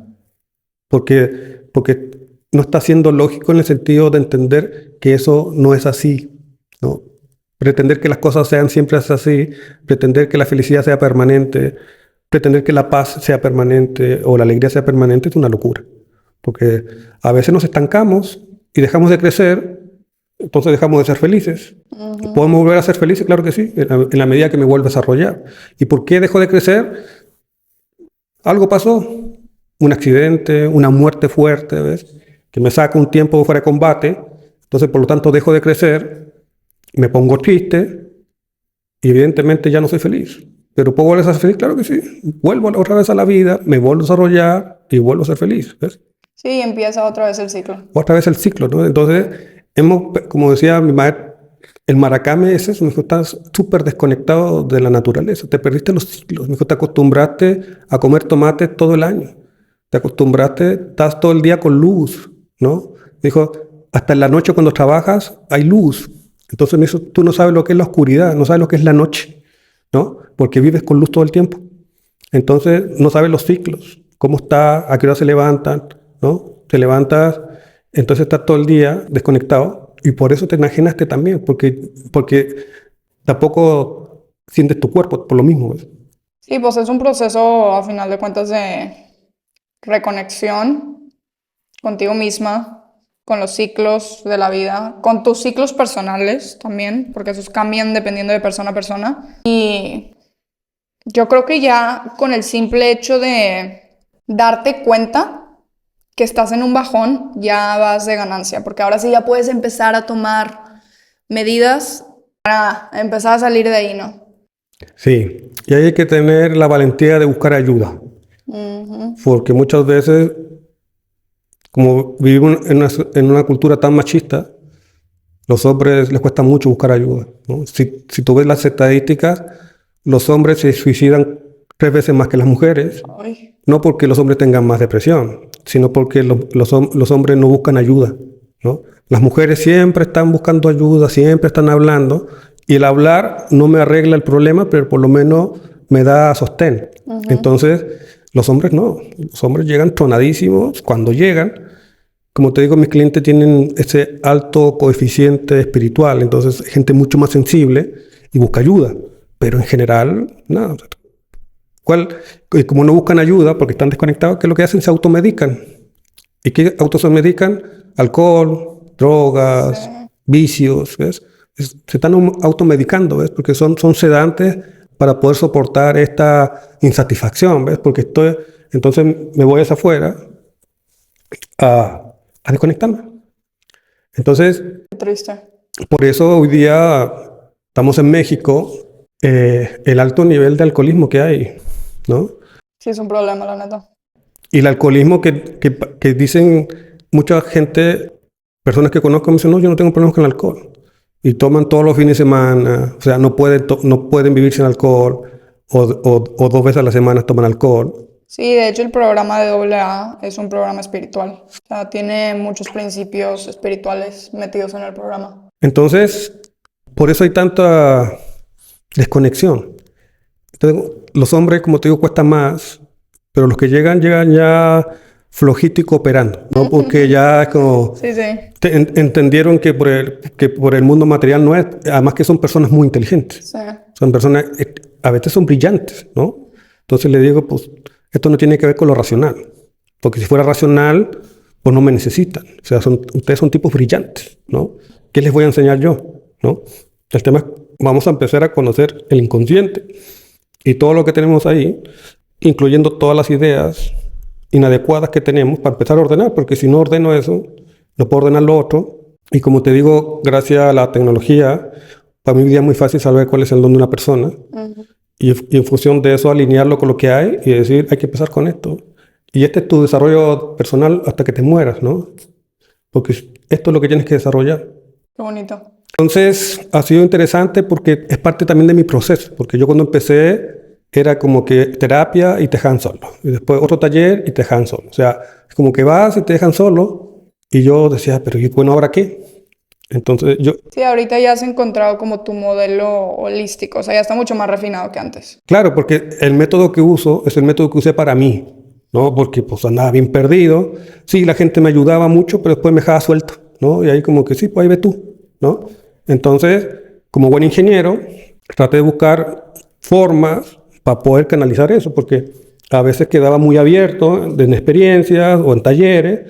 porque no está siendo lógico en el sentido de entender que eso no es así, ¿no? Pretender que las cosas sean siempre así, pretender que la felicidad sea permanente, pretender que la paz sea permanente o la alegría sea permanente es una locura. Porque a veces nos estancamos y dejamos de crecer, entonces dejamos de ser felices. ¿Podemos volver a ser felices? Claro que sí, en la medida que me vuelvo a desarrollar. ¿Y por qué dejo de crecer? Algo pasó, un accidente, una muerte fuerte, ¿ves? Que me saca un tiempo fuera de combate, entonces por lo tanto dejo de crecer, me pongo triste y evidentemente ya no soy feliz. Pero ¿puedo volver a ser feliz? Claro que sí. Vuelvo otra vez a la vida, me vuelvo a desarrollar y vuelvo a ser feliz, ¿ves? Sí, empieza otra vez el ciclo. Otra vez el ciclo, ¿no? Entonces, como decía mi maestro, el maracame es eso, me dijo, estás súper desconectado de la naturaleza, te perdiste los ciclos, me dijo, te acostumbraste a comer tomates todo el año, te acostumbraste, estás todo el día con luz, ¿no? Me dijo, hasta en la noche cuando trabajas hay luz, entonces me dijo, tú no sabes lo que es la oscuridad, no sabes lo que es la noche, ¿no? Porque vives con luz todo el tiempo, entonces no sabes los ciclos, cómo está, a qué hora se levantan, ¿no? Te levantas, entonces estás todo el día desconectado. Y por eso te enajenaste también, porque tampoco sientes tu cuerpo por lo mismo, ¿ves? Sí, pues es un proceso, a final de cuentas, de reconexión contigo misma, con los ciclos de la vida, con tus ciclos personales también, porque esos cambian dependiendo de persona a persona. Y yo creo que ya con el simple hecho de darte cuenta que estás en un bajón, ya vas de ganancia, porque ahora sí ya puedes empezar a tomar medidas para empezar a salir de ahí, ¿no? Sí, y hay que tener la valentía de buscar ayuda, porque muchas veces, como vivimos en una cultura tan machista, los hombres les cuesta mucho buscar ayuda, ¿no? Si tú ves las estadísticas, los hombres se suicidan 3 veces más que las mujeres, Ay, no porque los hombres tengan más depresión, sino porque los hombres no buscan ayuda, ¿no? Las mujeres siempre están buscando ayuda, siempre están hablando, y el hablar no me arregla el problema, pero por lo menos me da sostén. Entonces, los hombres no, los hombres llegan tronadísimos. Cuando llegan, como te digo, mis clientes tienen ese alto coeficiente espiritual, entonces gente mucho más sensible y busca ayuda, pero en general, nada. Como no buscan ayuda porque están desconectados, ¿qué es lo que hacen? Se automedican. ¿Y qué automedican? Alcohol, drogas, vicios, ¿ves? Se están automedicando, ¿ves? Porque son sedantes para poder soportar esta insatisfacción, ¿ves? Porque entonces me voy hacia afuera a desconectarme. Entonces, qué triste. por eso hoy día estamos en México, el alto nivel de alcoholismo que hay, ¿no? Sí, es un problema, la neta. Y el alcoholismo que dicen mucha gente, personas que conozco, me dicen, no, yo no tengo problemas con el alcohol. Y toman todos los fines de semana, o sea, no pueden vivir sin alcohol, o 2 veces a la semana toman alcohol. Sí, de hecho el programa de AA es un programa espiritual. O sea, tiene muchos principios espirituales metidos en el programa. Entonces, por eso hay tanta desconexión. Entonces, los hombres, como te digo, cuestan más, pero los que llegan ya flojito y cooperando, ¿no? Porque ya es como Sí, sí. entendieron que por el mundo material no es, además que son personas muy inteligentes, Sí. son personas, a veces son brillantes, ¿no? Entonces le digo, pues, esto no tiene que ver con lo racional, porque si fuera racional, pues no me necesitan, o sea, ustedes son tipos brillantes, ¿no? ¿Qué les voy a enseñar yo, no? El tema es, vamos a empezar a conocer el inconsciente y todo lo que tenemos ahí, incluyendo todas las ideas inadecuadas que tenemos para empezar a ordenar, porque si no ordeno eso, no puedo ordenar lo otro. Y como te digo, gracias a la tecnología, Para mí ya es muy fácil saber cuál es el don de una persona y en función de eso alinearlo con lo que hay y decir, hay que empezar con esto. Y este es tu desarrollo personal hasta que te mueras, ¿no? Porque esto es lo que tienes que desarrollar. Qué bonito. Entonces, ha sido interesante porque es parte también de mi proceso. Porque yo cuando empecé era como que terapia y te dejan solo. Y después otro taller y te dejan solo. O sea, es como que vas y te dejan solo. Y yo decía, pero ¿y bueno, ahora qué? Entonces yo... Sí, ahorita ya has encontrado como tu modelo holístico, o sea, ya está mucho más refinado que antes. Claro, porque el método que uso es el método que usé para mí, ¿no? Porque pues andaba bien perdido. Sí, la gente me ayudaba mucho, pero después me dejaba suelto, ¿no? Y ahí como que sí, pues ahí ve tú, ¿no? Entonces, como buen ingeniero, traté de buscar formas para poder canalizar eso, porque a veces quedaba muy abierto en experiencias o en talleres,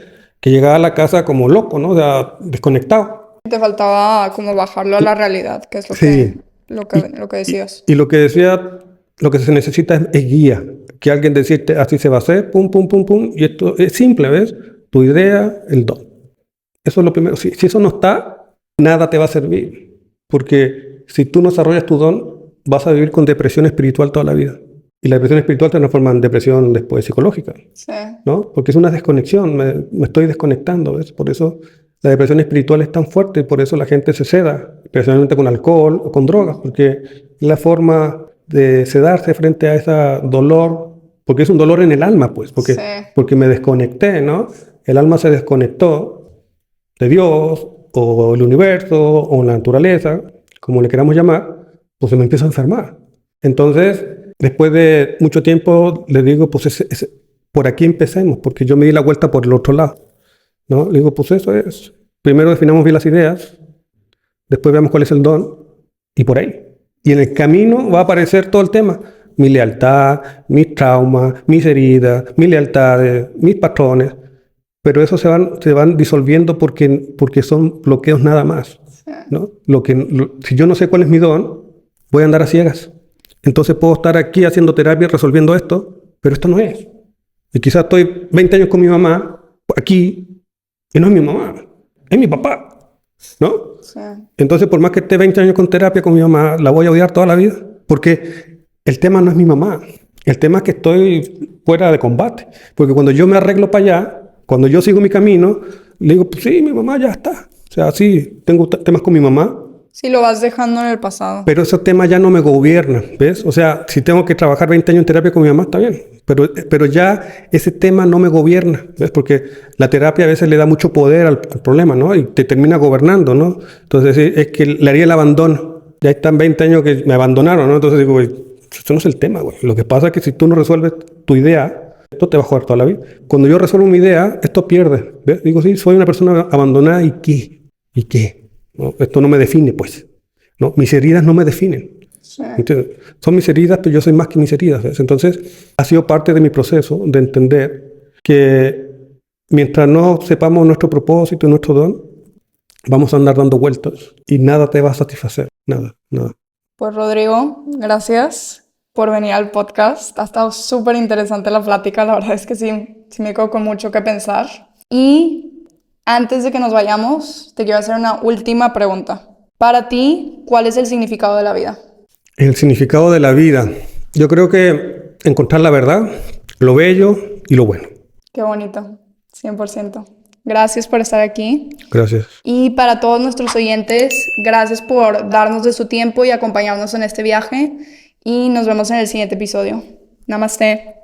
que llegaba a la casa como loco, ¿no? O sea, desconectado. Te faltaba como bajarlo a la realidad, que es Sí. lo que Y, decías. y lo que decía, lo que se necesita es guía. Que alguien decirte, así se va a hacer, pum, pum, pum, pum. Y esto es simple, ¿ves? Tu idea, el don. Eso es lo primero. Si eso no está, nada te va a servir. Porque si tú no desarrollas tu don, vas a vivir con depresión espiritual toda la vida. Y la depresión espiritual te transforma en depresión después psicológica, Sí. ¿no? Porque es una desconexión, me estoy desconectando, ¿ves? Por eso la depresión espiritual es tan fuerte, por eso la gente se seda, especialmente con alcohol o con drogas, porque es la forma de sedarse frente a ese dolor, porque es un dolor en el alma, pues, Sí. porque me desconecté, ¿no? El alma se desconectó de Dios, o el universo, o la naturaleza, como le queramos llamar, pues se me empieza a enfermar. Entonces, después de mucho tiempo, le digo, pues por aquí empecemos, porque yo me di la vuelta por el otro lado, ¿no? Le digo, pues eso es. Primero definamos bien las ideas, después veamos cuál es el don, y por ahí. Y en el camino va a aparecer todo el tema. Mi lealtad, mis traumas, mis heridas, mis lealtades, mis patrones. Pero eso se van disolviendo porque son bloqueos nada más, ¿no? Si yo no sé cuál es mi don, voy a andar a ciegas. Entonces puedo estar aquí haciendo terapia, resolviendo esto, pero esto no es. Y quizás estoy 20 años con mi mamá, aquí, y no es mi mamá, es mi papá, ¿no? Sí. Entonces, por más que esté 20 años con terapia con mi mamá, la voy a odiar toda la vida, porque el tema no es mi mamá, el tema es que estoy fuera de combate, porque cuando yo me arreglo para allá, cuando yo sigo mi camino, le digo, pues sí, mi mamá ya está. O sea, sí, tengo temas con mi mamá, Sí, lo vas dejando en el pasado. pero esos temas ya no me gobiernan, ¿ves? O sea, si tengo que trabajar 20 años en terapia con mi mamá, está bien. Pero ya ese tema no me gobierna, ¿ves? Porque la terapia a veces le da mucho poder al problema, ¿no? Y te termina gobernando, ¿no? Entonces es que le haría el abandono. Ya están 20 años que me abandonaron, ¿no? Entonces digo, güey, eso no es el tema, güey. Lo que pasa es que si tú no resuelves tu idea, esto te va a jugar toda la vida. Cuando yo resuelvo mi idea, esto pierde, ¿ves? Digo, sí, soy una persona abandonada, ¿y qué? ¿Y qué? ¿No? Esto no me define, pues, ¿no? Mis heridas no me definen. Sí. ¿Entiendes? Son mis heridas, pero yo soy más que mis heridas, ¿ves? Entonces, ha sido parte de mi proceso de entender que mientras no sepamos nuestro propósito y nuestro don, vamos a andar dando vueltas y nada te va a satisfacer, nada, nada. Pues Rodrigo, gracias por venir al podcast. Ha estado súper interesante la plática, la verdad es que sí me quedo con mucho que pensar. Y antes de que nos vayamos, te quiero hacer una última pregunta. Para ti, ¿cuál es el significado de la vida? El significado de la vida. Yo creo que encontrar la verdad, lo bello y lo bueno. Qué bonito, 100%. Gracias por estar aquí. Gracias. Y para todos nuestros oyentes, gracias por darnos de su tiempo y acompañarnos en este viaje. Y nos vemos en el siguiente episodio. Namaste.